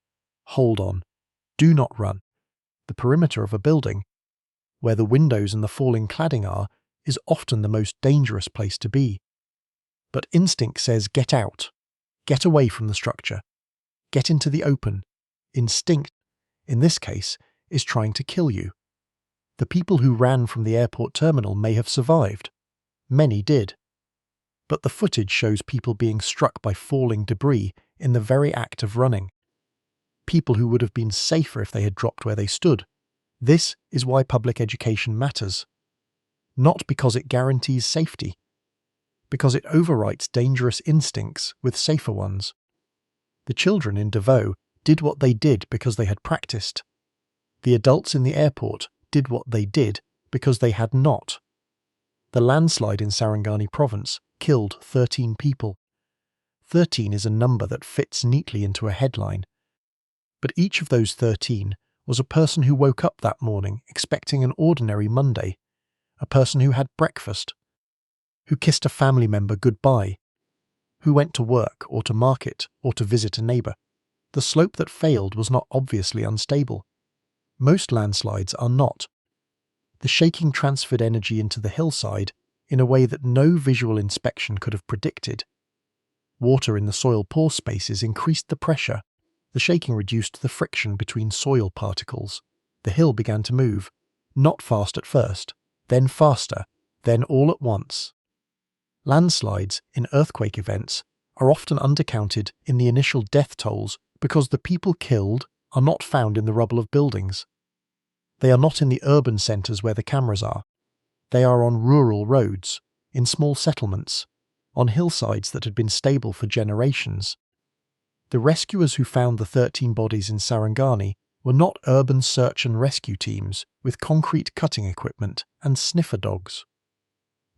hold on, do not run. The perimeter of a building, where the windows and the falling cladding are, is often the most dangerous place to be. But instinct says get out, get away from the structure, get into the open. Instinct, in this case, is trying to kill you. The people who ran from the airport terminal may have survived. Many did. But the footage shows people being struck by falling debris in the very act of running. People who would have been safer if they had dropped where they stood. This is why public education matters. Not because it guarantees safety, because it overwrites dangerous instincts with safer ones. The children in Davao did what they did because they had practiced. The adults in the airport did what they did because they had not. The landslide in Sarangani province killed 13 people. 13 is a number that fits neatly into a headline. But each of those 13 was a person who woke up that morning expecting an ordinary Monday, a person who had breakfast, who kissed a family member goodbye, who went to work or to market or to visit a neighbour. The slope that failed was not obviously unstable. Most landslides are not. The shaking transferred energy into the hillside in a way that no visual inspection could have predicted. Water in the soil pore spaces increased the pressure. The shaking reduced the friction between soil particles. The hill began to move, not fast at first, then faster, then all at once. Landslides in earthquake events are often undercounted in the initial death tolls because the people killed are not found in the rubble of buildings. They are not in the urban centres where the cameras are. They are on rural roads, in small settlements, on hillsides that had been stable for generations. The rescuers who found the 13 bodies in Sarangani were not urban search and rescue teams with concrete cutting equipment and sniffer dogs.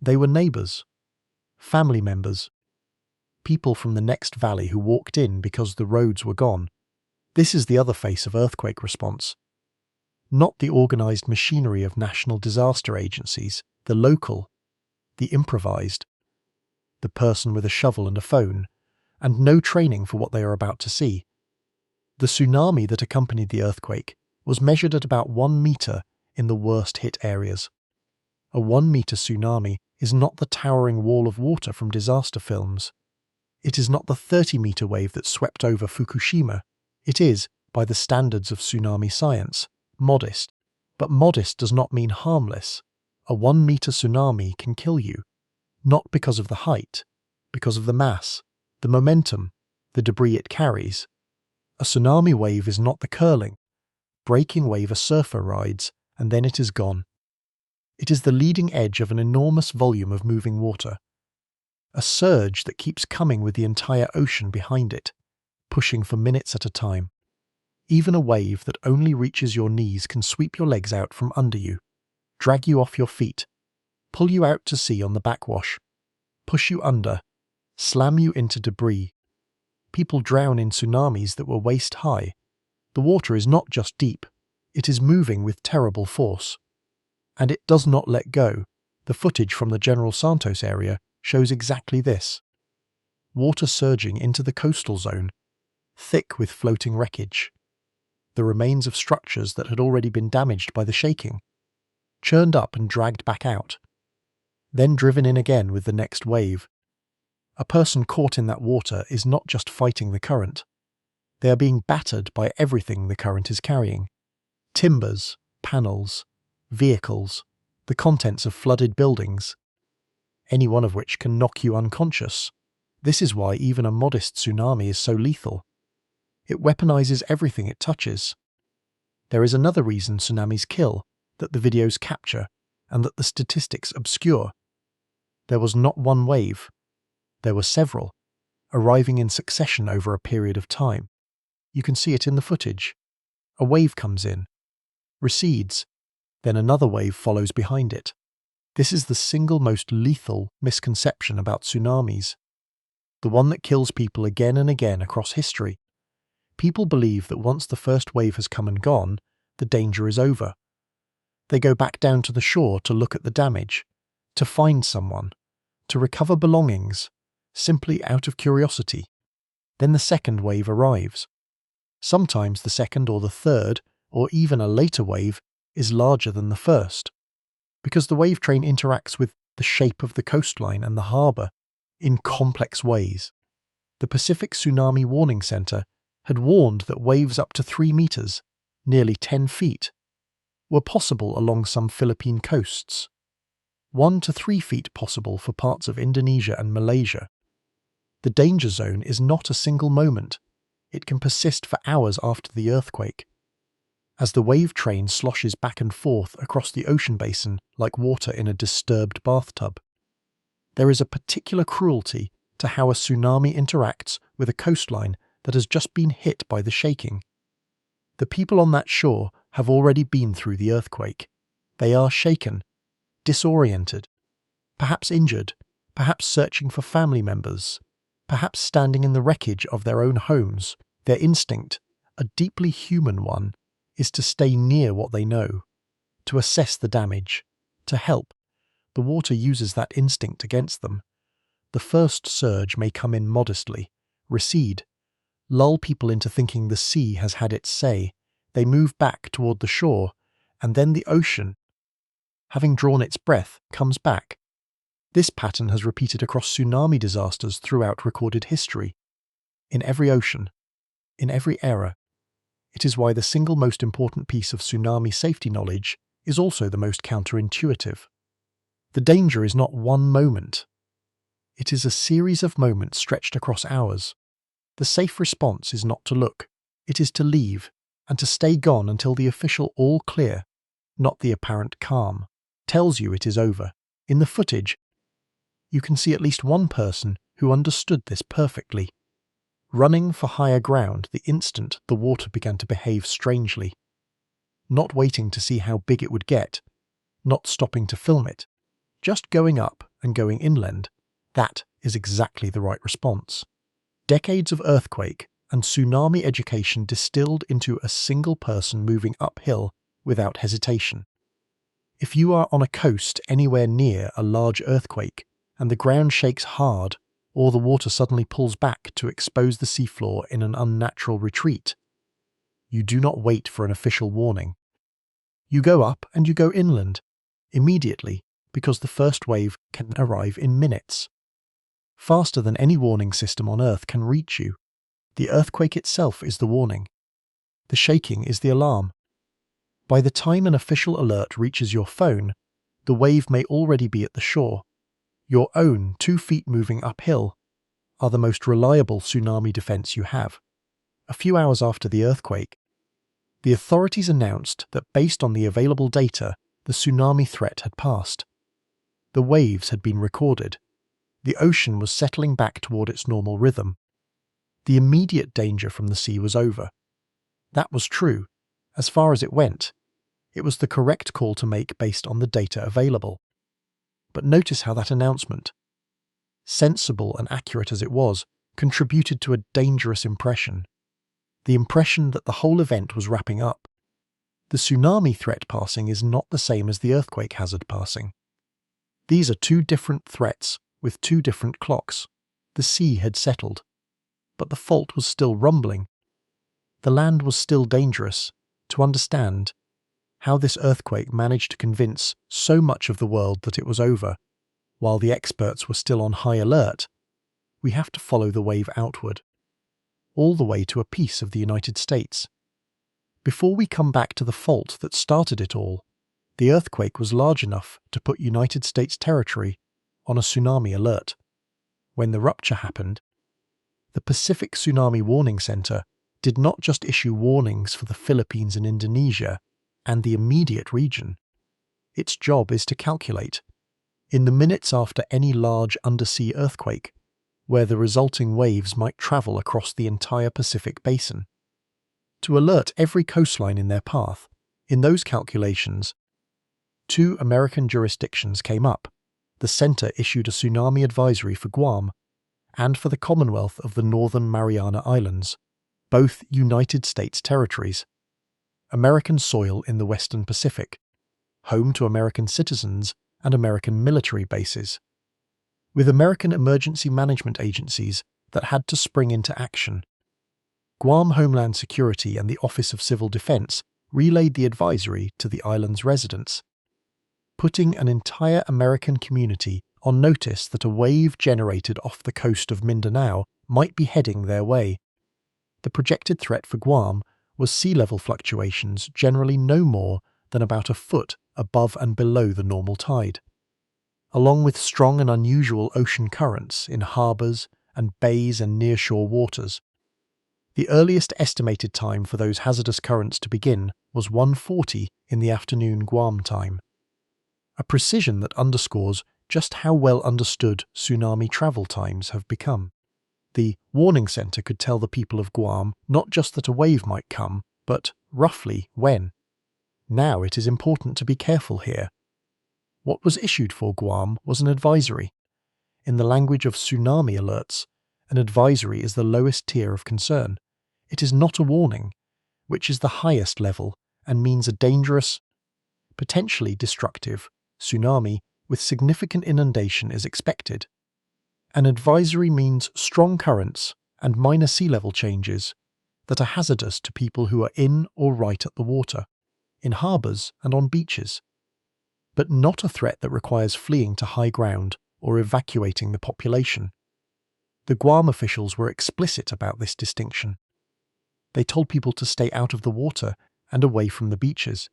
They were neighbours, family members, people from the next valley who walked in because the roads were gone. This is the other face of earthquake response. Not the organised machinery of national disaster agencies, the local, the improvised, the person with a shovel and a phone, and no training for what they are about to see. The tsunami that accompanied the earthquake was measured at about 1 metre in the worst hit areas. A 1 metre tsunami is not the towering wall of water from disaster films. It is not the 30-meter wave that swept over Fukushima. It is, by the standards of tsunami science, modest. But modest does not mean harmless. A 1-meter tsunami can kill you, not because of the height, because of the mass, the momentum, the debris it carries. A tsunami wave is not the curling, breaking wave a surfer rides, and then it is gone. It is the leading edge of an enormous volume of moving water. A surge that keeps coming with the entire ocean behind it, pushing for minutes at a time. Even a wave that only reaches your knees can sweep your legs out from under you, drag you off your feet, pull you out to sea on the backwash, push you under, slam you into debris. People drown in tsunamis that were waist high. The water is not just deep, it is moving with terrible force. And it does not let go. The footage from the General Santos area shows exactly this. Water surging into the coastal zone, thick with floating wreckage. The remains of structures that had already been damaged by the shaking, churned up and dragged back out, then driven in again with the next wave. A person caught in that water is not just fighting the current. They are being battered by everything the current is carrying. Timbers, panels, vehicles, the contents of flooded buildings, any one of which can knock you unconscious. This is why even a modest tsunami is so lethal. It weaponizes everything it touches. There is another reason tsunamis kill, that the videos capture, and that the statistics obscure. There was not one wave. There were several, arriving in succession over a period of time. You can see it in the footage. A wave comes in, recedes, then another wave follows behind it. This is the single most lethal misconception about tsunamis, the one that kills people again and again across history. People believe that once the first wave has come and gone, the danger is over. They go back down to the shore to look at the damage, to find someone, to recover belongings, simply out of curiosity. Then the second wave arrives. Sometimes the second or the third, or even a later wave, is larger than the first, because the wave train interacts with the shape of the coastline and the harbour in complex ways. The Pacific Tsunami Warning Center had warned that waves up to 3 meters, nearly 10 feet, were possible along some Philippine coasts, 1 to 3 feet possible for parts of Indonesia and Malaysia. The danger zone is not a single moment. It can persist for hours after the earthquake, as the wave train sloshes back and forth across the ocean basin like water in a disturbed bathtub. There is a particular cruelty to how a tsunami interacts with a coastline that has just been hit by the shaking. The people on that shore have already been through the earthquake. They are shaken, disoriented, perhaps injured, perhaps searching for family members, perhaps standing in the wreckage of their own homes. Their instinct, a deeply human one, is to stay near what they know, to assess the damage, to help. The water uses that instinct against them. The first surge may come in modestly, recede, lull people into thinking the sea has had its say. They move back toward the shore, and then the ocean, having drawn its breath, comes back. This pattern has repeated across tsunami disasters throughout recorded history. In every ocean, in every era. It is why the single most important piece of tsunami safety knowledge is also the most counterintuitive. The danger is not one moment. It is a series of moments stretched across hours. The safe response is not to look. It is to leave, and to stay gone until the official all clear, not the apparent calm, tells you it is over. In the footage, you can see at least one person who understood this perfectly, running for higher ground the instant the water began to behave strangely, not waiting to see how big it would get, not stopping to film it, just going up and going inland. That is exactly the right response. Decades of earthquake and tsunami education distilled into a single person moving uphill without hesitation. If you are on a coast anywhere near a large earthquake and the ground shakes hard, or the water suddenly pulls back to expose the seafloor in an unnatural retreat, you do not wait for an official warning. You go up and you go inland, immediately, because the first wave can arrive in minutes. faster than any warning system on Earth can reach you. The earthquake itself is the warning. The shaking is the alarm. By the time an official alert reaches your phone, the wave may already be at the shore. Your own 2 feet moving uphill are the most reliable tsunami defense you have. A few hours after the earthquake, the authorities announced that based on the available data, the tsunami threat had passed. The waves had been recorded. The ocean was settling back toward its normal rhythm. The immediate danger from the sea was over. That was true. As far as it went, it was the correct call to make based on the data available. But notice how that announcement, sensible and accurate as it was, contributed to a dangerous impression. The impression that the whole event was wrapping up. The tsunami threat passing is not the same as the earthquake hazard passing. These are 2 different threats with 2 different clocks. The sea had settled, but the fault was still rumbling. The land was still dangerous. To understand how this earthquake managed to convince so much of the world that it was over, while the experts were still on high alert, we have to follow the wave outward, all the way to a piece of the United States. Before we come back to the fault that started it all, the earthquake was large enough to put United States territory on a tsunami alert. When the rupture happened, the Pacific Tsunami Warning Center did not just issue warnings for the Philippines and Indonesia and the immediate region. Its job is to calculate, in the minutes after any large undersea earthquake, where the resulting waves might travel across the entire Pacific basin. To alert every coastline in their path, in those calculations, 2 American jurisdictions came up. The center issued a tsunami advisory for Guam and for the Commonwealth of the Northern Mariana Islands, both United States territories. American soil in the Western Pacific, home to American citizens and American military bases, with American emergency management agencies that had to spring into action. Guam Homeland Security and the Office of Civil Defense relayed the advisory to the island's residents, putting an entire American community on notice that a wave generated off the coast of Mindanao might be heading their way. The projected threat for Guam was sea level fluctuations generally no more than about a foot above and below the normal tide, along with strong and unusual ocean currents in harbours and bays and nearshore waters. The earliest estimated time for those hazardous currents to begin was 1:40 in the afternoon Guam time, a precision that underscores just how well understood tsunami travel times have become. The warning center could tell the people of Guam not just that a wave might come, but roughly when. Now it is important to be careful here. What was issued for Guam was an advisory. In the language of tsunami alerts, an advisory is the lowest tier of concern. It is not a warning, which is the highest level and means a dangerous, potentially destructive, tsunami with significant inundation is expected. An advisory means strong currents and minor sea level changes that are hazardous to people who are in or right at the water, in harbours and on beaches, but not a threat that requires fleeing to high ground or evacuating the population. The Guam officials were explicit about this distinction. They told people to stay out of the water and away from the beaches,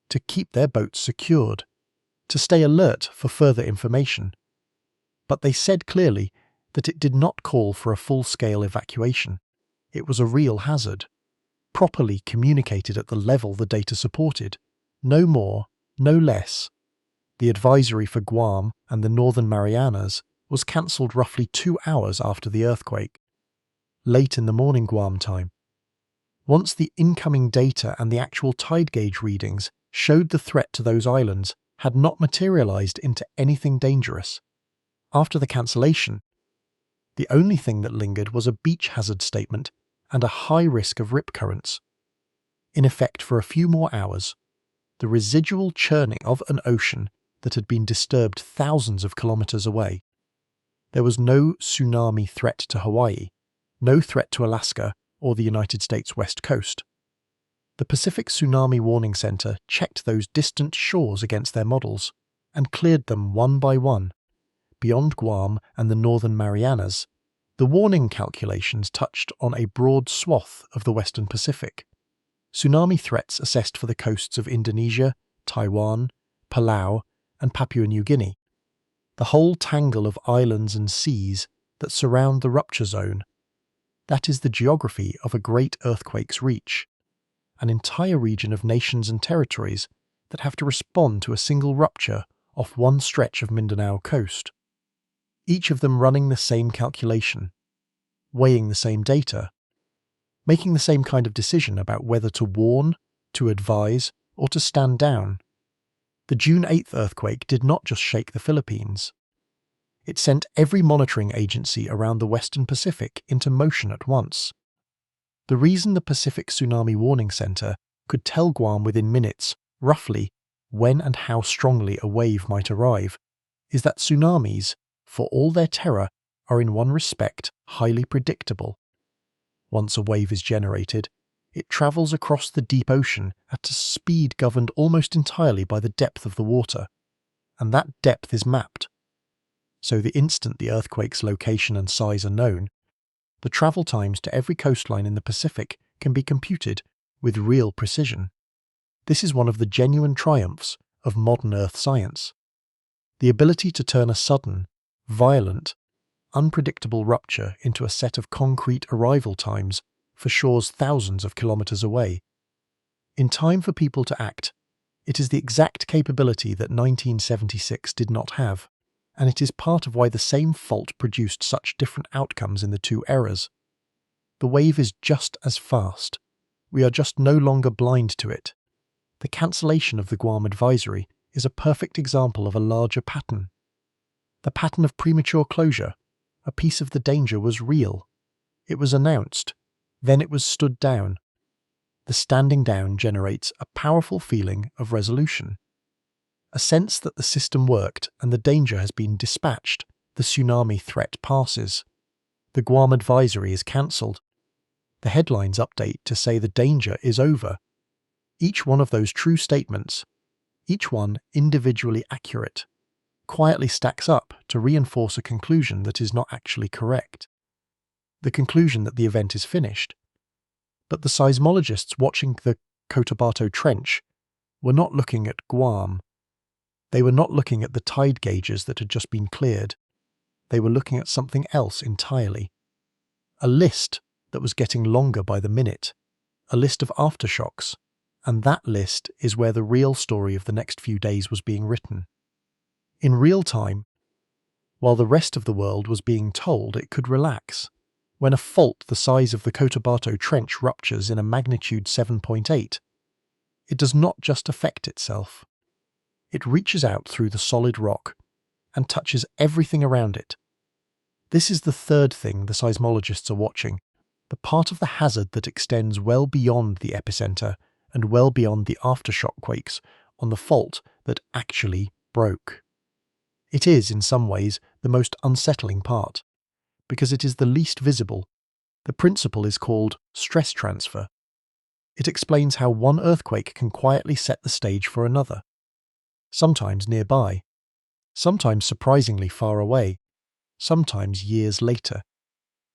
to keep their boats secured, to stay alert for further information. But they said clearly that it did not call for a full-scale evacuation. It was a real hazard, properly communicated at the level the data supported, no more, no less. The advisory for Guam and the Northern Marianas was cancelled roughly 2 hours after the earthquake, late in the morning Guam time. Once the incoming data and the actual tide gauge readings showed the threat to those islands had not materialized into anything dangerous. After the cancellation, the only thing that lingered was a beach hazard statement and a high risk of rip currents. In effect, for a few more hours, the residual churning of an ocean that had been disturbed thousands of kilometers away. There was no tsunami threat to Hawaii, no threat to Alaska or the United States West Coast. The Pacific Tsunami Warning Center checked those distant shores against their models and cleared them one by one, beyond Guam and the northern Marianas, the warning calculations touched on a broad swath of the Western Pacific. Tsunami threats assessed for the coasts of Indonesia, Taiwan, Palau, and Papua New Guinea, the whole tangle of islands and seas that surround the rupture zone. That is the geography of a great earthquake's reach, an entire region of nations and territories that have to respond to a single rupture off one stretch of Mindanao coast, each of them running the same calculation, weighing the same data, making the same kind of decision about whether to warn, to advise, or to stand down. The June 8th earthquake did not just shake the Philippines. It sent every monitoring agency around the Western Pacific into motion at once. The reason the Pacific Tsunami Warning Center could tell Guam within minutes, roughly, when and how strongly a wave might arrive, is that tsunamis, for all their terror, are in one respect highly predictable. Once a wave is generated, it travels across the deep ocean at a speed governed almost entirely by the depth of the water, and that depth is mapped. So the instant the earthquake's location and size are known, the travel times to every coastline in the Pacific can be computed with real precision. This is one of the genuine triumphs of modern Earth science. The ability to turn a sudden, violent, unpredictable rupture into a set of concrete arrival times for shores thousands of kilometers away. In time for people to act, it is the exact capability that 1976 did not have, and it is part of why the same fault produced such different outcomes in the two eras. The wave is just as fast. We are just no longer blind to it. The cancellation of the Guam advisory is a perfect example of a larger pattern. The pattern of premature closure. A piece of the danger was real. It was announced. Then it was stood down. The standing down generates a powerful feeling of resolution. A sense that the system worked and the danger has been dispatched. The tsunami threat passes. The Guam advisory is cancelled. The headlines update to say the danger is over. Each one of those true statements, each one individually accurate, quietly stacks up to reinforce a conclusion that is not actually correct. The conclusion that the event is finished. But the seismologists watching the Cotabato Trench were not looking at Guam. They were not looking at the tide gauges that had just been cleared. They were looking at something else entirely. A list that was getting longer by the minute. A list of aftershocks. And that list is where the real story of the next few days was being written. In real time, while the rest of the world was being told it could relax, when a fault the size of the Cotabato Trench ruptures in a magnitude 7.8, it does not just affect itself. It reaches out through the solid rock and touches everything around it. This is the third thing the seismologists are watching, the part of the hazard that extends well beyond the epicenter and well beyond the aftershock quakes on the fault that actually broke. It is, in some ways, the most unsettling part, because it is the least visible. The principle is called stress transfer. It explains how one earthquake can quietly set the stage for another, sometimes nearby, sometimes surprisingly far away, sometimes years later.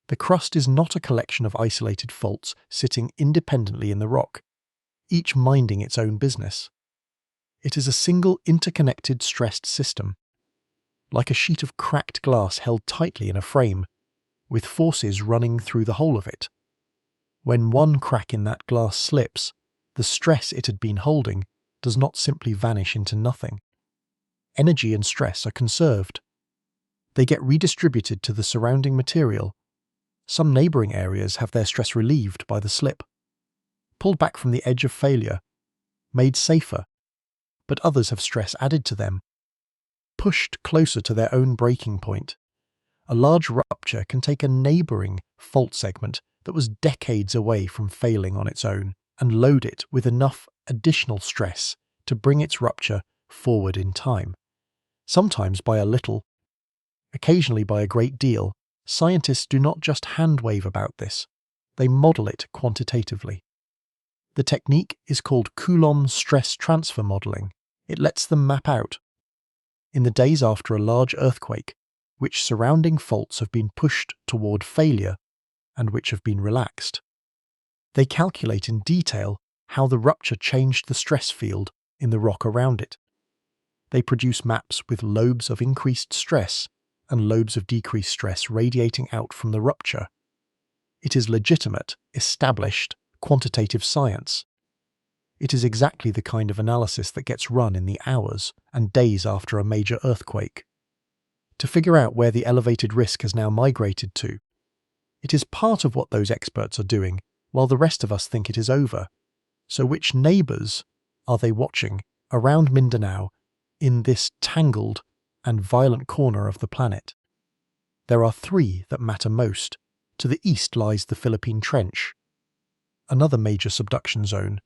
The crust is not a collection of isolated faults sitting independently in the rock, each minding its own business. It is a single interconnected stressed system, like a sheet of cracked glass held tightly in a frame, with forces running through the whole of it. When one crack in that glass slips, the stress it had been holding does not simply vanish into nothing. Energy and stress are conserved. They get redistributed to the surrounding material. Some neighbouring areas have their stress relieved by the slip, pulled back from the edge of failure, made safer, but others have stress added to them, pushed closer to their own breaking point. A large rupture can take a neighbouring fault segment that was decades away from failing on its own and load it with enough additional stress to bring its rupture forward in time. Sometimes by a little, occasionally by a great deal. Scientists do not just hand-wave about this, they model it quantitatively. The technique is called Coulomb stress transfer modelling. It lets them map out, in the days after a large earthquake, which surrounding faults have been pushed toward failure and which have been relaxed. They calculate in detail how the rupture changed the stress field in the rock around it. They produce maps with lobes of increased stress and lobes of decreased stress radiating out from the rupture. It is legitimate, established, quantitative science. It is exactly the kind of analysis that gets run in the hours and days after a major earthquake. To figure out where the elevated risk has now migrated to. It is part of what those experts are doing, while the rest of us think it is over. So which neighbours are they watching around Mindanao in this tangled and violent corner of the planet? There are three that matter most. To the east lies the Philippine Trench, another major subduction zone,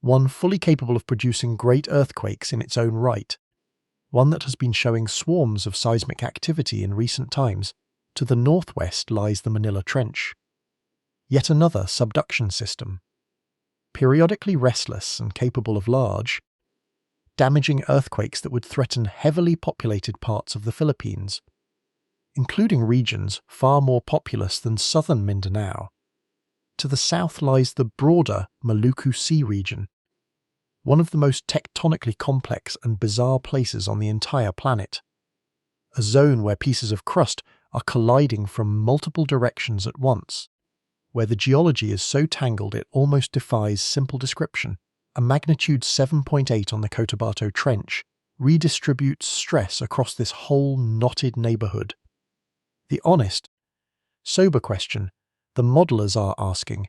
one fully capable of producing great earthquakes in its own right, one that has been showing swarms of seismic activity in recent times. To the northwest lies the Manila Trench, yet another subduction system, periodically restless and capable of large, damaging earthquakes that would threaten heavily populated parts of the Philippines, including regions far more populous than southern Mindanao. To the south lies the broader Maluku Sea region, one of the most tectonically complex and bizarre places on the entire planet, a zone where pieces of crust are colliding from multiple directions at once, where the geology is so tangled it almost defies simple description. A magnitude 7.8 on the Cotabato Trench redistributes stress across this whole knotted neighbourhood. The honest, sober question the modelers are asking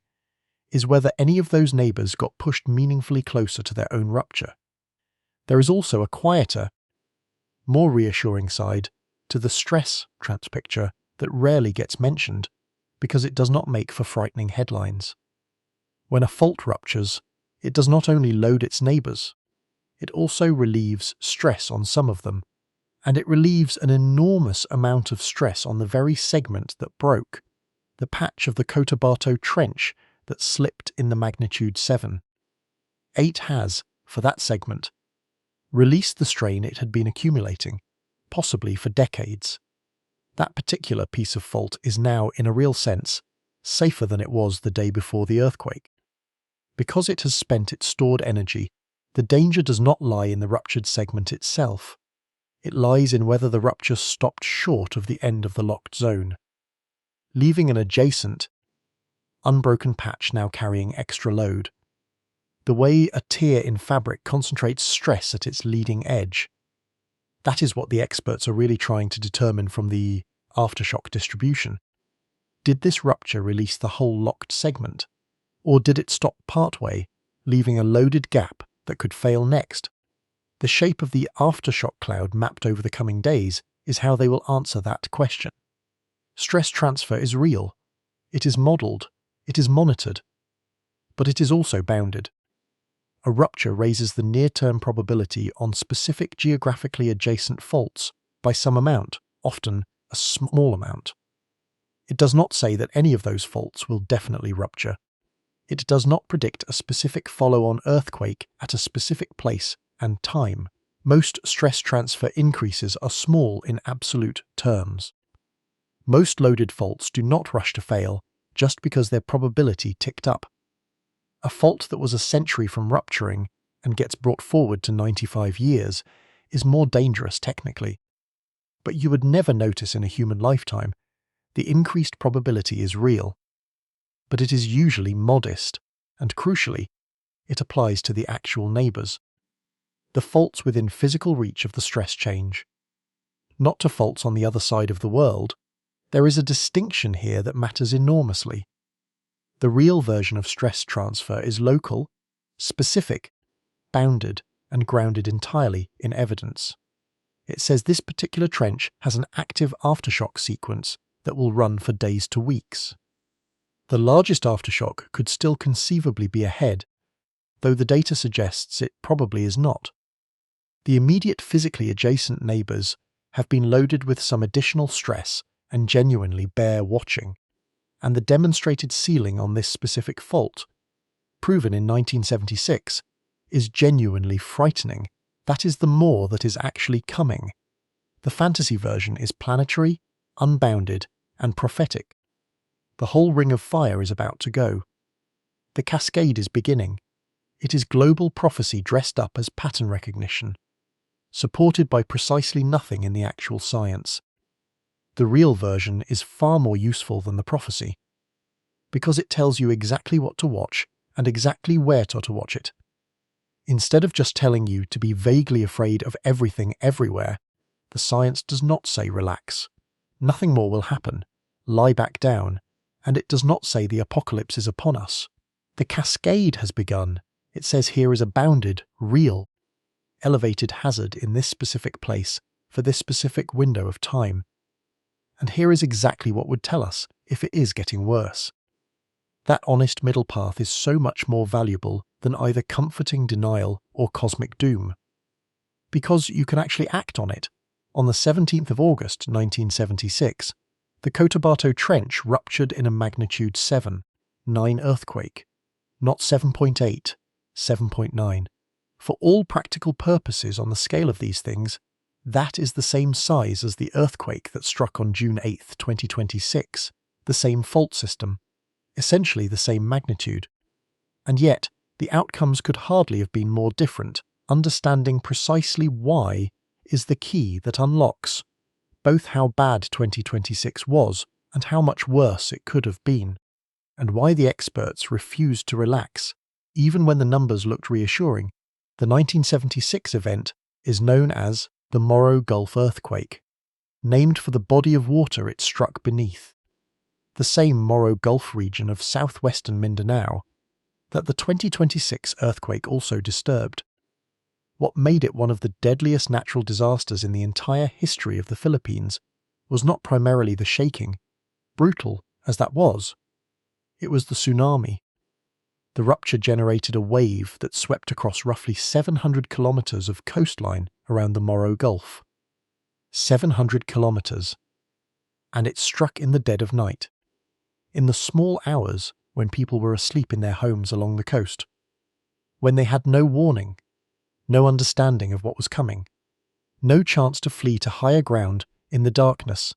is whether any of those neighbours got pushed meaningfully closer to their own rupture. There is also a quieter, more reassuring side to the stress trans picture that rarely gets mentioned because it does not make for frightening headlines. When a fault ruptures, it does not only load its neighbours, it also relieves stress on some of them, and it relieves an enormous amount of stress on the very segment that broke, the patch of the Cotabato Trench that slipped in the magnitude 7. 8 has, for that segment, released the strain it had been accumulating, possibly for decades. That particular piece of fault is now, in a real sense, safer than it was the day before the earthquake. Because it has spent its stored energy, the danger does not lie in the ruptured segment itself. It lies in whether the rupture stopped short of the end of the locked zone, leaving an adjacent, unbroken patch now carrying extra load. The way a tear in fabric concentrates stress at its leading edge. That is what the experts are really trying to determine from the aftershock distribution. Did this rupture release the whole locked segment? Or did it stop partway, leaving a loaded gap that could fail next? The shape of the aftershock cloud mapped over the coming days is how they will answer that question. Stress transfer is real. It is modelled. It is monitored. But it is also bounded. A rupture raises the near-term probability on specific geographically adjacent faults by some amount, often a small amount. It does not say that any of those faults will definitely rupture. It does not predict a specific follow-on earthquake at a specific place and time. Most stress transfer increases are small in absolute terms. Most loaded faults do not rush to fail just because their probability ticked up. A fault that was a century from rupturing and gets brought forward to 95 years is more dangerous technically. But you would never notice in a human lifetime. The increased probability is real. But it is usually modest, and crucially, it applies to the actual neighbours. The faults within physical reach of the stress change. Not to faults on the other side of the world. There is a distinction here that matters enormously. The real version of stress transfer is local, specific, bounded, and grounded entirely in evidence. It says this particular trench has an active aftershock sequence that will run for days to weeks. The largest aftershock could still conceivably be ahead, though the data suggests it probably is not. The immediate physically adjacent neighbours have been loaded with some additional stress and genuinely bear watching, and the demonstrated sealing on this specific fault, proven in 1976, is genuinely frightening. That is the more that is actually coming. The fantasy version is planetary, unbounded, and prophetic. The whole ring of fire is about to go. The cascade is beginning. It is global prophecy dressed up as pattern recognition, supported by precisely nothing in the actual science. The real version is far more useful than the prophecy, because it tells you exactly what to watch and exactly where to watch it. Instead of just telling you to be vaguely afraid of everything everywhere, the science does not say relax. Nothing more will happen. Lie back down. And it does not say the apocalypse is upon us. The cascade has begun. It says here is a bounded, real, elevated hazard in this specific place for this specific window of time. And here is exactly what would tell us if it is getting worse. That honest middle path is so much more valuable than either comforting denial or cosmic doom. Because you can actually act on it. On the 17th of August 1976, the Cotabato Trench ruptured in a magnitude 7.9 earthquake, not 7.8, 7.9. For all practical purposes on the scale of these things, that is the same size as the earthquake that struck on June 8, 2026, the same fault system, essentially the same magnitude. And yet, the outcomes could hardly have been more different. Understanding precisely why is the key that unlocks both how bad 2026 was and how much worse it could have been, and why the experts refused to relax, even when the numbers looked reassuring. The 1976 event is known as the Morro Gulf earthquake, named for the body of water it struck beneath, the same Morro Gulf region of southwestern Mindanao that the 2026 earthquake also disturbed. What made it one of the deadliest natural disasters in the entire history of the Philippines was not primarily the shaking, brutal as that was. It was the tsunami. The rupture generated a wave that swept across roughly 700 kilometers of coastline around the Morro Gulf. 700 kilometers. And it struck in the dead of night, in the small hours when people were asleep in their homes along the coast, when they had no warning, no understanding of what was coming, no chance to flee to higher ground in the darkness.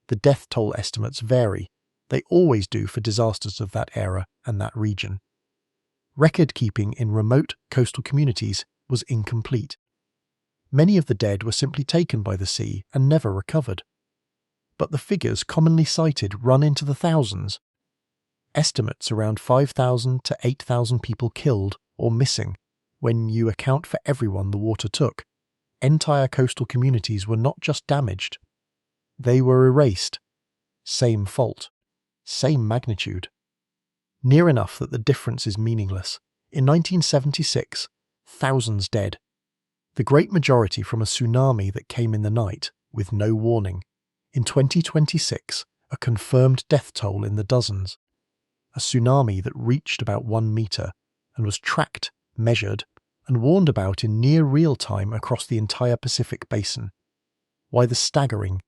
The death toll estimates vary. They always do for disasters of that era and that region. Record keeping in remote coastal communities was incomplete. Many of the dead were simply taken by the sea and never recovered. But the figures commonly cited run into the thousands. Estimates around 5,000 to 8,000 people killed or missing when you account for everyone the water took. Entire coastal communities were not just damaged. They were erased. Same fault. Same magnitude. Near enough that the difference is meaningless. In 1976, thousands dead. The great majority from a tsunami that came in the night, with no warning. In 2026, a confirmed death toll in the dozens. A tsunami that reached about 1 meter and was tracked, measured, and warned about in near real time across the entire Pacific basin. Why the staggering,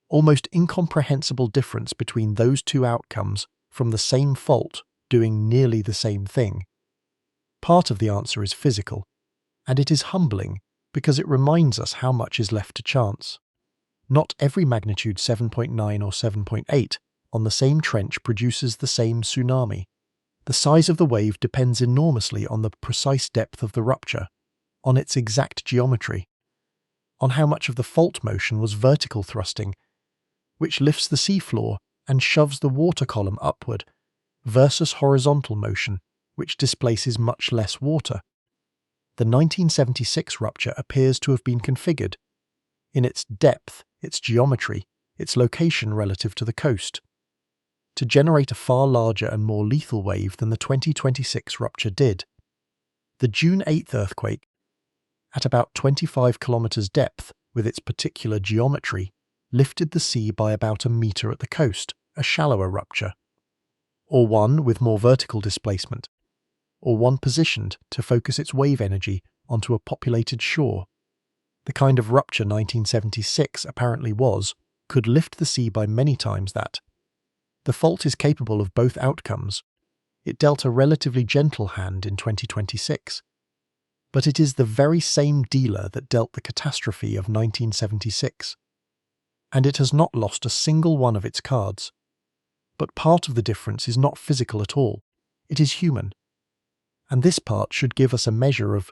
almost incomprehensible difference between those two outcomes from the same fault doing nearly the same thing? Part of the answer is physical, and it is humbling because it reminds us how much is left to chance. Not every magnitude 7.9 or 7.8 on the same trench produces the same tsunami. The size of the wave depends enormously on the precise depth of the rupture, on its exact geometry, on how much of the fault motion was vertical thrusting, which lifts the seafloor and shoves the water column upward, versus horizontal motion, which displaces much less water. The 1976 rupture appears to have been configured, in its depth, its geometry, its location relative to the coast, to generate a far larger and more lethal wave than the 2026 rupture did. The June 8th earthquake, at about 25 kilometers depth with its particular geometry, lifted the sea by about a meter at the coast, a shallower rupture, or one with more vertical displacement, or one positioned to focus its wave energy onto a populated shore. The kind of rupture 1976 apparently was, could lift the sea by many times that. The fault is capable of both outcomes. It dealt a relatively gentle hand in 2026. but it is the very same dealer that dealt the catastrophe of 1976. And it has not lost a single one of its cards. But part of the difference is not physical at all, it is human. And this part should give us a measure of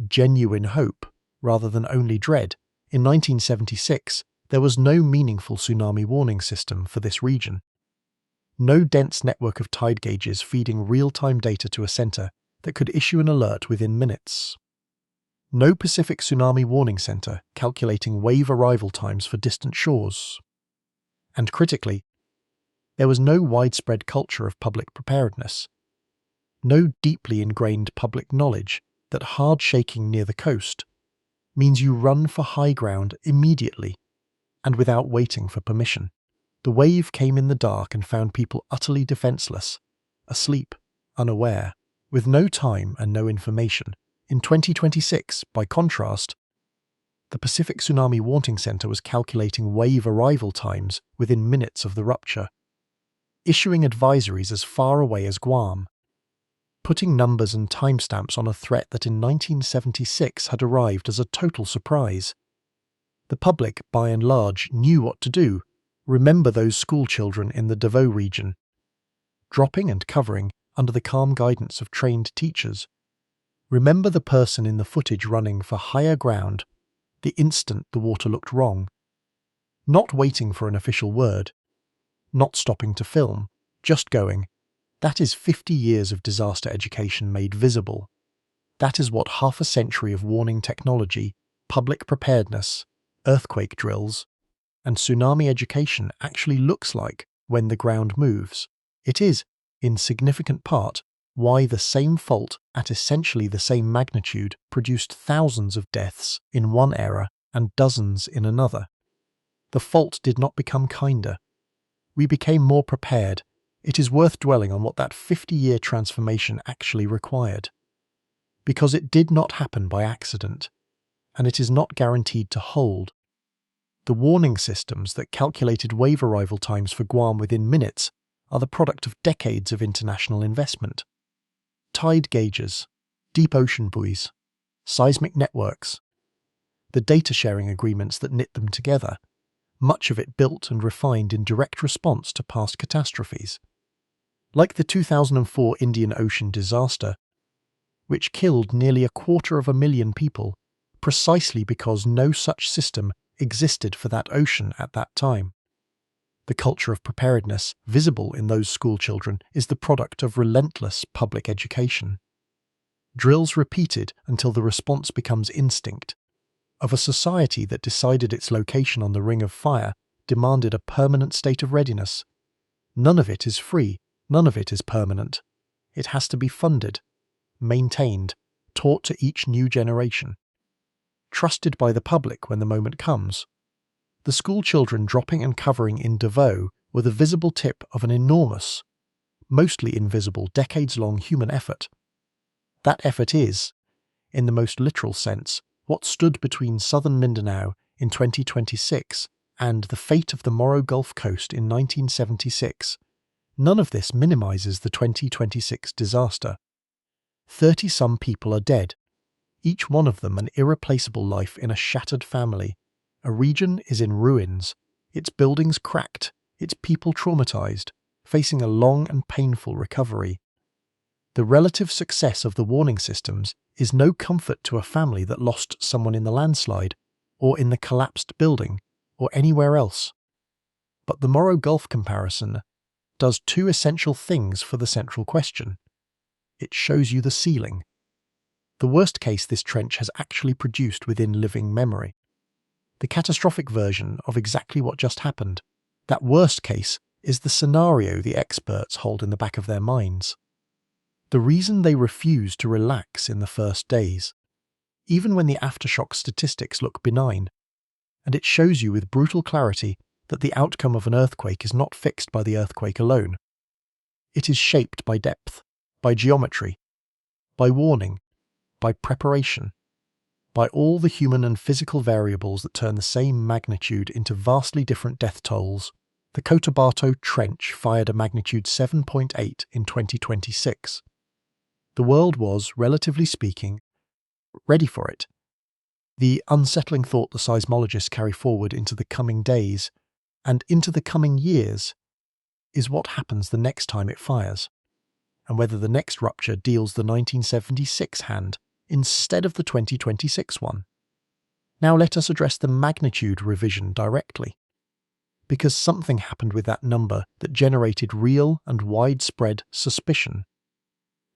genuine hope rather than only dread. In 1976, there was no meaningful tsunami warning system for this region. No dense network of tide gauges feeding real-time data to a centre that could issue an alert within minutes. No Pacific Tsunami Warning Centre calculating wave arrival times for distant shores. And critically, there was no widespread culture of public preparedness. No deeply ingrained public knowledge that hard shaking near the coast means you run for high ground immediately and without waiting for permission. The wave came in the dark and found people utterly defenceless, asleep, unaware, with no time and no information. In 2026, by contrast, the Pacific Tsunami Warning Centre was calculating wave arrival times within minutes of the rupture, issuing advisories as far away as Guam, putting numbers and timestamps on a threat that in 1976 had arrived as a total surprise. The public, by and large, knew what to do. Remember those school children in the Davao region, dropping and covering under the calm guidance of trained teachers. Remember the person in the footage running for higher ground the instant the water looked wrong, not waiting for an official word, not stopping to film, just going. That is 50 years of disaster education made visible. That is what half a century of warning technology, public preparedness, earthquake drills, and tsunami education actually looks like when the ground moves. It is, in significant part, why the same fault at essentially the same magnitude produced thousands of deaths in one era and dozens in another. The fault did not become kinder. We became more prepared. It is worth dwelling on what that 50-year transformation actually required. Because it did not happen by accident, and it is not guaranteed to hold. The warning systems that calculated wave arrival times for Guam within minutes are the product of decades of international investment. Tide gauges, deep ocean buoys, seismic networks, the data sharing agreements that knit them together, much of it built and refined in direct response to past catastrophes. Like the 2004 Indian Ocean disaster, which killed nearly 250,000 people precisely because no such system existed for that ocean at that time. The culture of preparedness visible in those school children is the product of relentless public education. Drills repeated until the response becomes instinct. Of a society that decided its location on the ring of fire demanded a permanent state of readiness. None of it is free, none of it is permanent. It has to be funded, maintained, taught to each new generation. Trusted by the public when the moment comes. The school children dropping and covering in Davao were the visible tip of an enormous, mostly invisible, decades-long human effort. That effort is, in the most literal sense, what stood between southern Mindanao in 2026 and the fate of the Moro Gulf Coast in 1976. None of this minimizes the 2026 disaster. 30-some people are dead, each one of them an irreplaceable life in a shattered family. A region is in ruins, its buildings cracked, its people traumatized, facing a long and painful recovery. The relative success of the warning systems is no comfort to a family that lost someone in the landslide, or in the collapsed building, or anywhere else. But the Moro Gulf comparison does two essential things for the central question. It shows you the ceiling. The worst case this trench has actually produced within living memory. The catastrophic version of exactly what just happened. That worst case is the scenario the experts hold in the back of their minds. The reason they refuse to relax in the first days, even when the aftershock statistics look benign, and it shows you with brutal clarity that the outcome of an earthquake is not fixed by the earthquake alone. It is shaped by depth, by geometry, by warning, by preparation, by all the human and physical variables that turn the same magnitude into vastly different death tolls. The Cotabato Trench fired a magnitude 7.8 in 2026. The world was, relatively speaking, ready for it. The unsettling thought the seismologists carry forward into the coming days and into the coming years is what happens the next time it fires, and whether the next rupture deals the 1976 hand instead of the 2026 one. Now let us address the magnitude revision directly, because something happened with that number that generated real and widespread suspicion.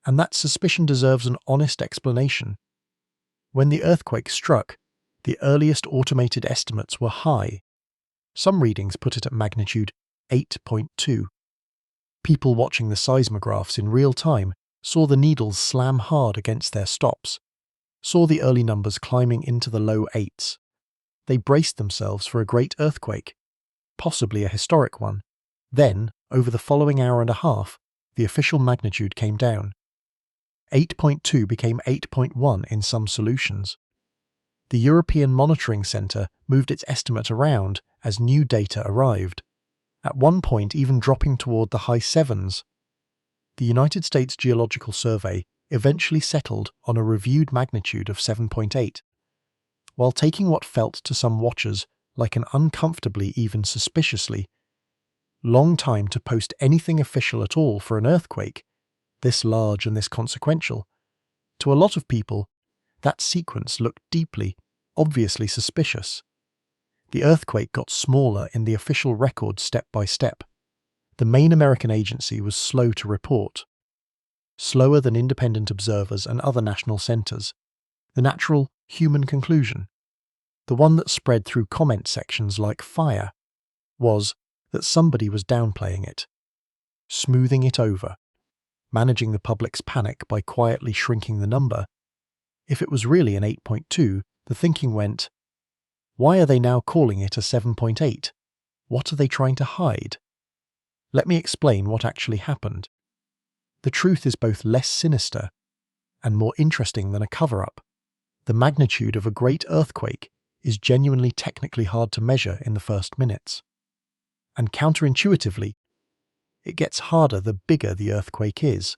And that suspicion deserves an honest explanation. When the earthquake struck, the earliest automated estimates were high. Some readings put it at magnitude 8.2. People watching the seismographs in real time saw the needles slam hard against their stops, saw the early numbers climbing into the low 8s. They braced themselves for a great earthquake, possibly a historic one. Then, over the following hour and a half, the official magnitude came down. 8.2 became 8.1 in some solutions. The European Monitoring Centre moved its estimate around as new data arrived, at one point even dropping toward the high 7s. The United States Geological Survey eventually settled on a reviewed magnitude of 7.8. While taking what felt to some watchers like an uncomfortably, even suspiciously, long time to post anything official at all for an earthquake, this large and this consequential, to a lot of people, that sequence looked deeply, obviously suspicious. The earthquake got smaller in the official record step by step. The main American agency was slow to report. Slower than independent observers and other national centres. The natural, human conclusion, the one that spread through comment sections like fire, was that somebody was downplaying it, smoothing it over, managing the public's panic by quietly shrinking the number. If it was really an 8.2, the thinking went, why are they now calling it a 7.8? What are they trying to hide? Let me explain what actually happened. The truth is both less sinister and more interesting than a cover-up. The magnitude of a great earthquake is genuinely technically hard to measure in the first minutes. And counterintuitively, it gets harder the bigger the earthquake is.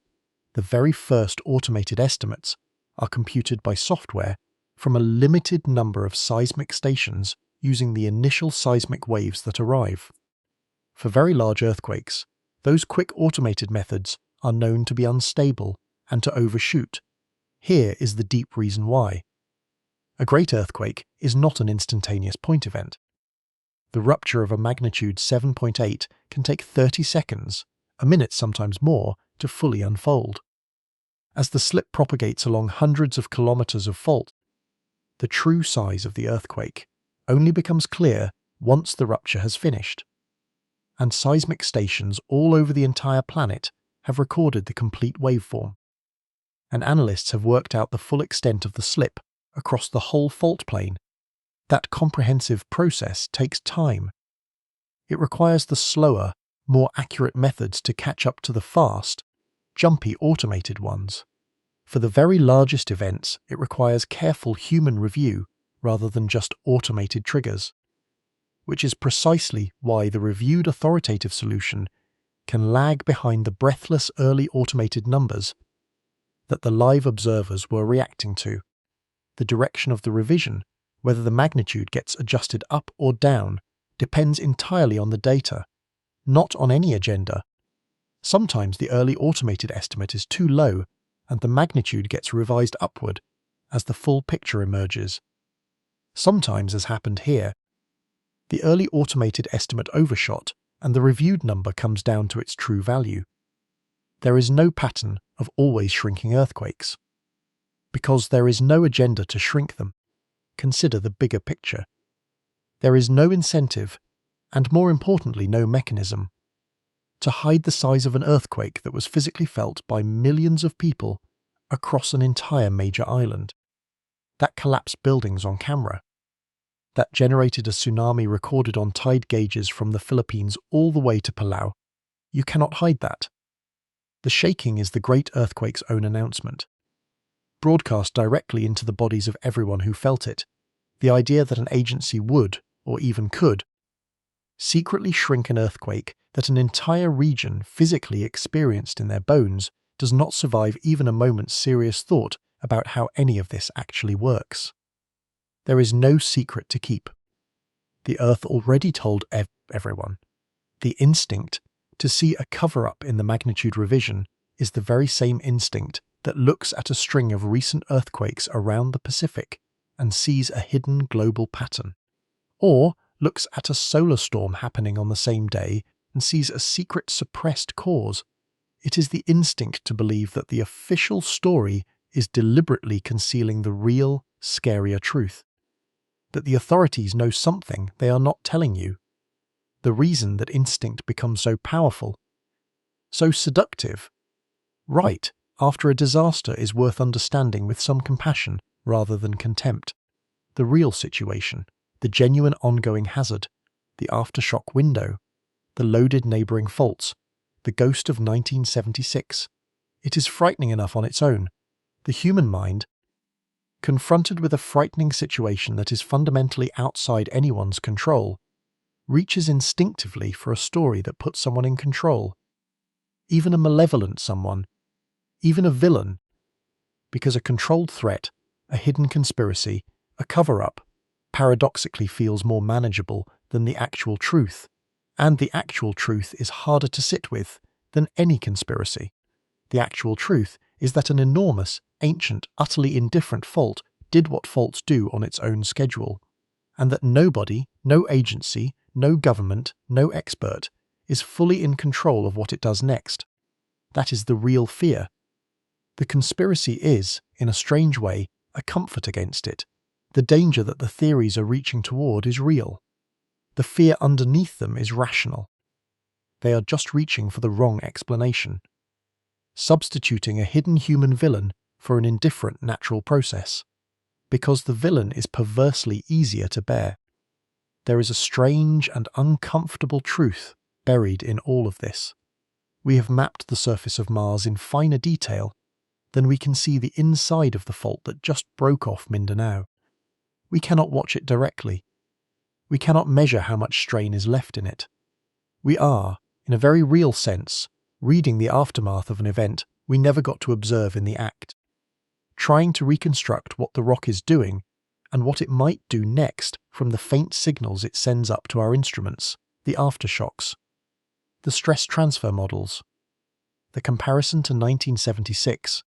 The very first automated estimates are computed by software from a limited number of seismic stations using the initial seismic waves that arrive. For very large earthquakes, those quick automated methods are known to be unstable and to overshoot. Here is the deep reason why. A great earthquake is not an instantaneous point event. The rupture of a magnitude 7.8 can take 30 seconds, a minute sometimes more, to fully unfold. As the slip propagates along hundreds of kilometers of fault, the true size of the earthquake only becomes clear once the rupture has finished. And seismic stations all over the entire planet have recorded the complete waveform. And analysts have worked out the full extent of the slip across the whole fault plane. That comprehensive process takes time. It requires the slower, more accurate methods to catch up to the fast, jumpy automated ones. For the very largest events, it requires careful human review rather than just automated triggers, which is precisely why the reviewed authoritative solution can lag behind the breathless early automated numbers that the live observers were reacting to. The direction of the revision, whether the magnitude gets adjusted up or down, depends entirely on the data, not on any agenda. Sometimes the early automated estimate is too low and the magnitude gets revised upward as the full picture emerges. Sometimes, as happened here, the early automated estimate overshot and the reviewed number comes down to its true value. There is no pattern of always shrinking earthquakes, because there is no agenda to shrink them. Consider the bigger picture. There is no incentive, and more importantly no mechanism, to hide the size of an earthquake that was physically felt by millions of people across an entire major island, that collapsed buildings on camera, that generated a tsunami recorded on tide gauges from the Philippines all the way to Palau. You cannot hide that. The shaking is the great earthquake's own announcement, broadcast directly into the bodies of everyone who felt it. The idea that an agency would, or even could, secretly shrink an earthquake that an entire region physically experienced in their bones does not survive even a moment's serious thought about how any of this actually works. There is no secret to keep. The Earth already told everyone. The instinct to see a cover-up in the magnitude revision is the very same instinct that looks at a string of recent earthquakes around the Pacific and sees a hidden global pattern, or looks at a solar storm happening on the same day and sees a secret suppressed cause. It is the instinct to believe that the official story is deliberately concealing the real, scarier truth. That the authorities know something they are not telling you. The reason that instinct becomes so powerful, so seductive. Right after a disaster is worth understanding with some compassion rather than contempt. The real situation, the genuine ongoing hazard, the aftershock window, the loaded neighbouring faults, the ghost of 1976. It is frightening enough on its own. The human mind, confronted with a frightening situation that is fundamentally outside anyone's control, reaches instinctively for a story that puts someone in control. Even a malevolent someone, even a villain, because a controlled threat, a hidden conspiracy, a cover-up, paradoxically feels more manageable than the actual truth, and the actual truth is harder to sit with than any conspiracy. The actual truth is that an enormous, ancient, utterly indifferent fault did what faults do on its own schedule, and that nobody, no agency, no government, no expert, is fully in control of what it does next. That is the real fear. The conspiracy is, in a strange way, a comfort against it. The danger that the theories are reaching toward is real. The fear underneath them is rational. They are just reaching for the wrong explanation, substituting a hidden human villain for an indifferent natural process, because the villain is perversely easier to bear. There is a strange and uncomfortable truth buried in all of this. We have mapped the surface of Mars in finer detail than we can see the inside of the fault that just broke off Mindanao. We cannot watch it directly. We cannot measure how much strain is left in it. We are, in a very real sense, reading the aftermath of an event we never got to observe in the act, trying to reconstruct what the rock is doing and what it might do next from the faint signals it sends up to our instruments, the aftershocks, the stress transfer models, the comparison to 1976,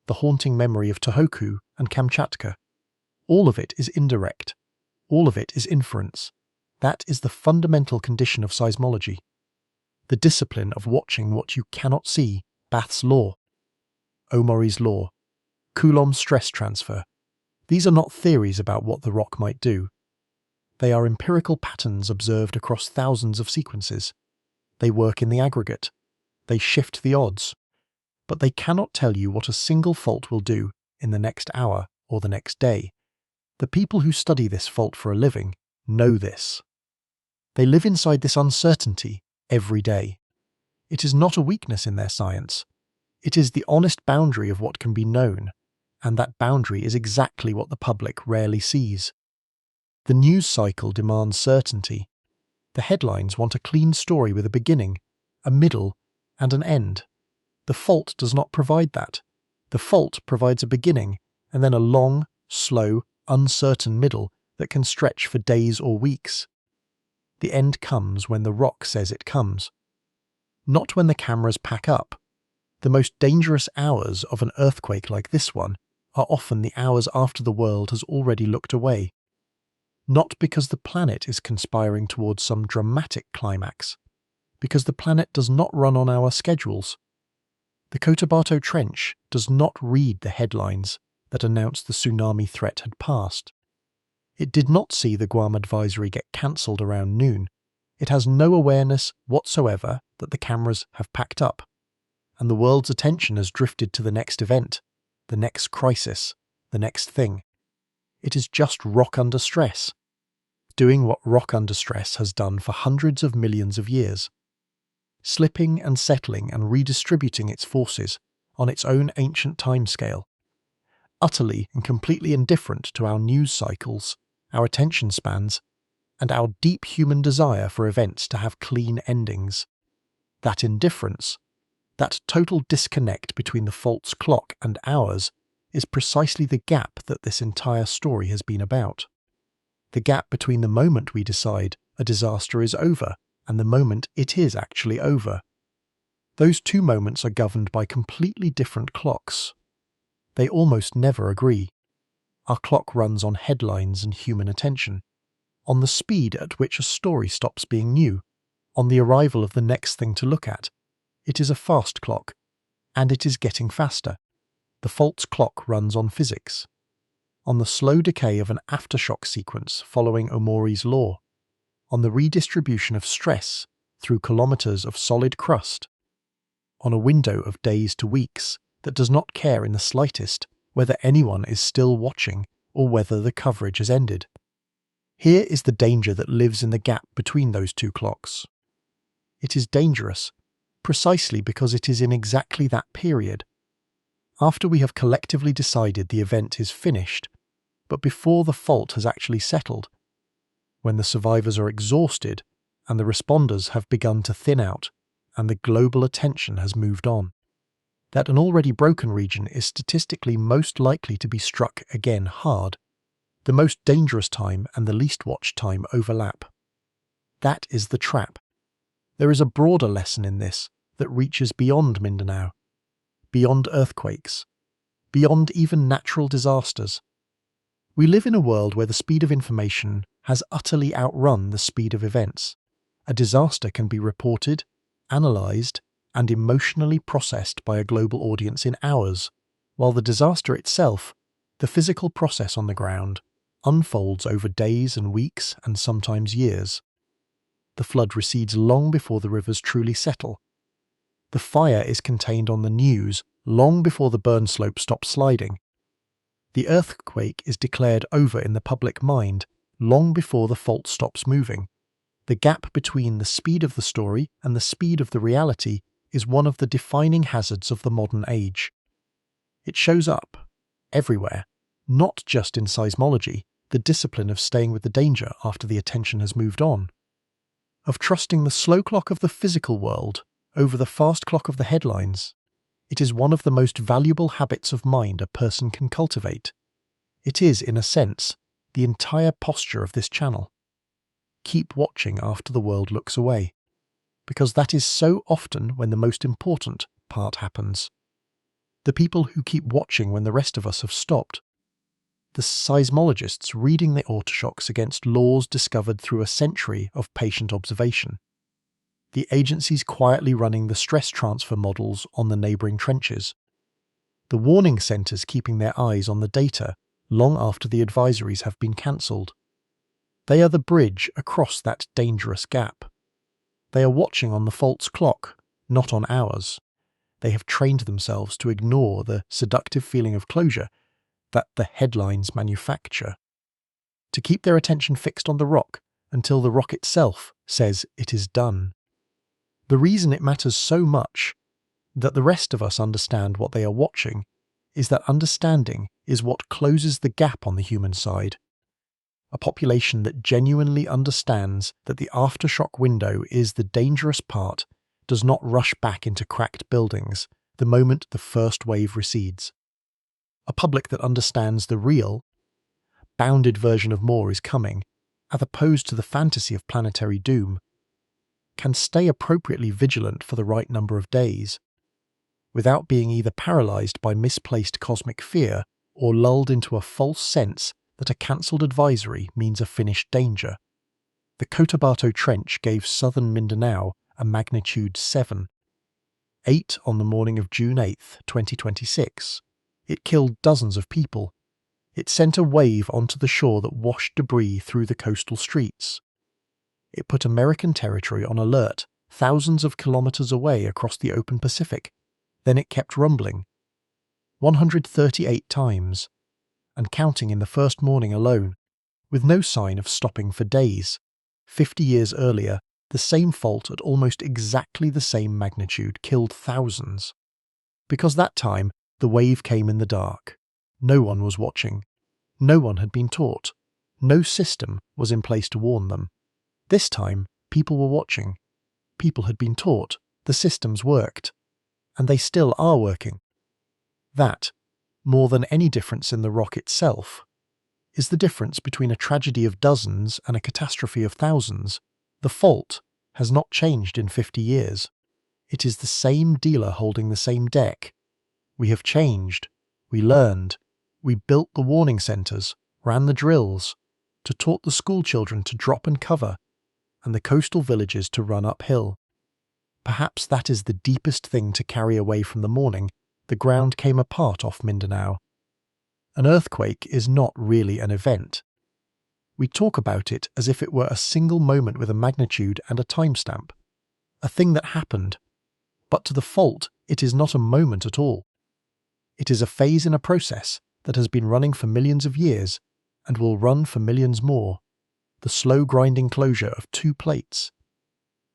the haunting memory of Tohoku and Kamchatka. All of it is indirect. All of it is inference. That is the fundamental condition of seismology. The discipline of watching what you cannot see, Bath's law, Omori's law, Coulomb's stress transfer. These are not theories about what the rock might do. They are empirical patterns observed across thousands of sequences. They work in the aggregate. They shift the odds. But they cannot tell you what a single fault will do in the next hour or the next day. The people who study this fault for a living know this. They live inside this uncertainty every day. It is not a weakness in their science. It is the honest boundary of what can be known, and that boundary is exactly what the public rarely sees. The news cycle demands certainty. The headlines want a clean story with a beginning, a middle, and an end. The fault does not provide that. The fault provides a beginning, and then a long, slow, uncertain middle that can stretch for days or weeks. The end comes when the rock says it comes. Not when the cameras pack up. The most dangerous hours of an earthquake like this one are often the hours after the world has already looked away. Not because the planet is conspiring towards some dramatic climax, because the planet does not run on our schedules. The Cotabato Trench does not read the headlines that announced the tsunami threat had passed. It did not see the Guam advisory get cancelled around noon. It has no awareness whatsoever that the cameras have packed up, and the world's attention has drifted to the next event, the next crisis, the next thing. It is just rock under stress, doing what rock under stress has done for hundreds of millions of years, slipping and settling and redistributing its forces on its own ancient timescale, utterly and completely indifferent to our news cycles, our attention spans, and our deep human desire for events to have clean endings. That indifference, that total disconnect between the fault's clock and ours, is precisely the gap that this entire story has been about. The gap between the moment we decide a disaster is over and the moment it is actually over. Those two moments are governed by completely different clocks. They almost never agree. Our clock runs on headlines and human attention, on the speed at which a story stops being new, on the arrival of the next thing to look at. It is a fast clock, and it is getting faster. The false clock runs on physics, on the slow decay of an aftershock sequence following Omori's law, on the redistribution of stress through kilometers of solid crust, on a window of days to weeks that does not care in the slightest whether anyone is still watching or whether the coverage has ended. Here is the danger that lives in the gap between those two clocks. It is dangerous, precisely because it is in exactly that period, after we have collectively decided the event is finished, but before the fault has actually settled, when the survivors are exhausted and the responders have begun to thin out and the global attention has moved on, that an already broken region is statistically most likely to be struck again hard. The most dangerous time and the least watched time overlap. That is the trap. There is a broader lesson in this that reaches beyond Mindanao, beyond earthquakes, beyond even natural disasters. We live in a world where the speed of information has utterly outrun the speed of events. A disaster can be reported, analysed, and emotionally processed by a global audience in hours, while the disaster itself, the physical process on the ground, unfolds over days and weeks and sometimes years. The flood recedes long before the rivers truly settle. The fire is contained on the news long before the burn slope stops sliding. The earthquake is declared over in the public mind long before the fault stops moving. The gap between the speed of the story and the speed of the reality is one of the defining hazards of the modern age. It shows up everywhere, not just in seismology, the discipline of staying with the danger after the attention has moved on, of trusting the slow clock of the physical world over the fast clock of the headlines. It is one of the most valuable habits of mind a person can cultivate. It is, in a sense, the entire posture of this channel. Keep watching after the world looks away, because that is so often when the most important part happens. The people who keep watching when the rest of us have stopped. The seismologists reading the aftershocks against laws discovered through a century of patient observation. The agencies quietly running the stress transfer models on the neighbouring trenches. The warning centres keeping their eyes on the data long after the advisories have been cancelled. They are the bridge across that dangerous gap. They are watching on the false clock, not on ours. They have trained themselves to ignore the seductive feeling of closure that the headlines manufacture, to keep their attention fixed on the rock until the rock itself says it is done. The reason it matters so much that the rest of us understand what they are watching is that understanding is what closes the gap on the human side. A population that genuinely understands that the aftershock window is the dangerous part does not rush back into cracked buildings the moment the first wave recedes. A public that understands the real, bounded version of more is coming, as opposed to the fantasy of planetary doom, can stay appropriately vigilant for the right number of days, without being either paralysed by misplaced cosmic fear or lulled into a false sense that a cancelled advisory means a finished danger. The Cotabato Trench gave southern Mindanao a magnitude 7. 8 on the morning of June 8, 2026. It killed dozens of people. It sent a wave onto the shore that washed debris through the coastal streets. It put American territory on alert thousands of kilometers away across the open Pacific. Then it kept rumbling. 138 times, and counting in the first morning alone, with no sign of stopping for days. 50 years earlier, the same fault at almost exactly the same magnitude killed thousands. Because that time, the wave came in the dark. No one was watching. No one had been taught. No system was in place to warn them. This time, people were watching. People had been taught. The systems worked. And they still are working. That more than any difference in the rock itself, is the difference between a tragedy of dozens and a catastrophe of thousands. The fault has not changed in 50 years. It is the same dealer holding the same deck. We have changed. We learned. We built the warning centres, ran the drills, taught the school children to drop and cover, and the coastal villages to run uphill. Perhaps that is the deepest thing to carry away from the morning the ground came apart off Mindanao. An earthquake is not really an event. We talk about it as if it were a single moment with a magnitude and a timestamp, a thing that happened. But to the fault, it is not a moment at all. It is a phase in a process that has been running for millions of years and will run for millions more. The slow grinding closure of two plates,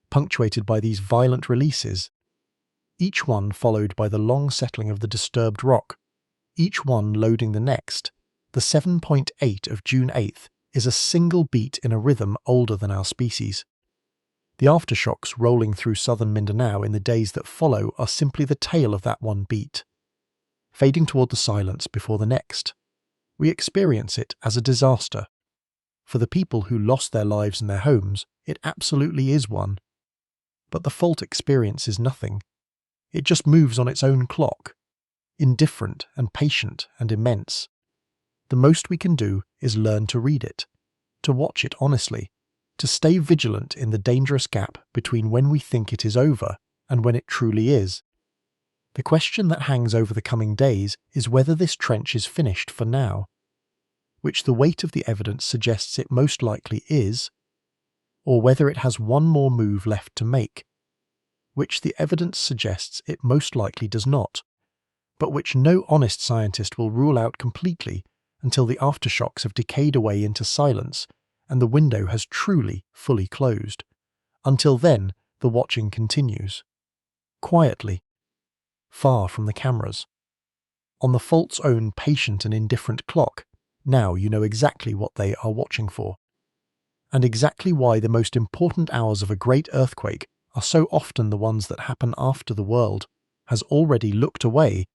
punctuated by these violent releases, each one followed by the long settling of the disturbed rock, each one loading the next. The 7.8 of June 8th is a single beat in a rhythm older than our species. The aftershocks rolling through southern Mindanao in the days that follow are simply the tail of that one beat, fading toward the silence before the next. We experience it as a disaster. For the people who lost their lives and their homes, it absolutely is one. But the fault experience is nothing. It just moves on its own clock, indifferent and patient and immense. The most we can do is learn to read it, to watch it honestly, to stay vigilant in the dangerous gap between when we think it is over and when it truly is. The question that hangs over the coming days is whether this trench is finished for now, which the weight of the evidence suggests it most likely is, or whether it has one more move left to make, which the evidence suggests it most likely does not, but which no honest scientist will rule out completely until the aftershocks have decayed away into silence and the window has truly fully closed. Until then, the watching continues. Quietly, far from the cameras. On the fault's own patient and indifferent clock, now you know exactly what they are watching for, and exactly why the most important hours of a great earthquake are so often the ones that happen after the world has already looked away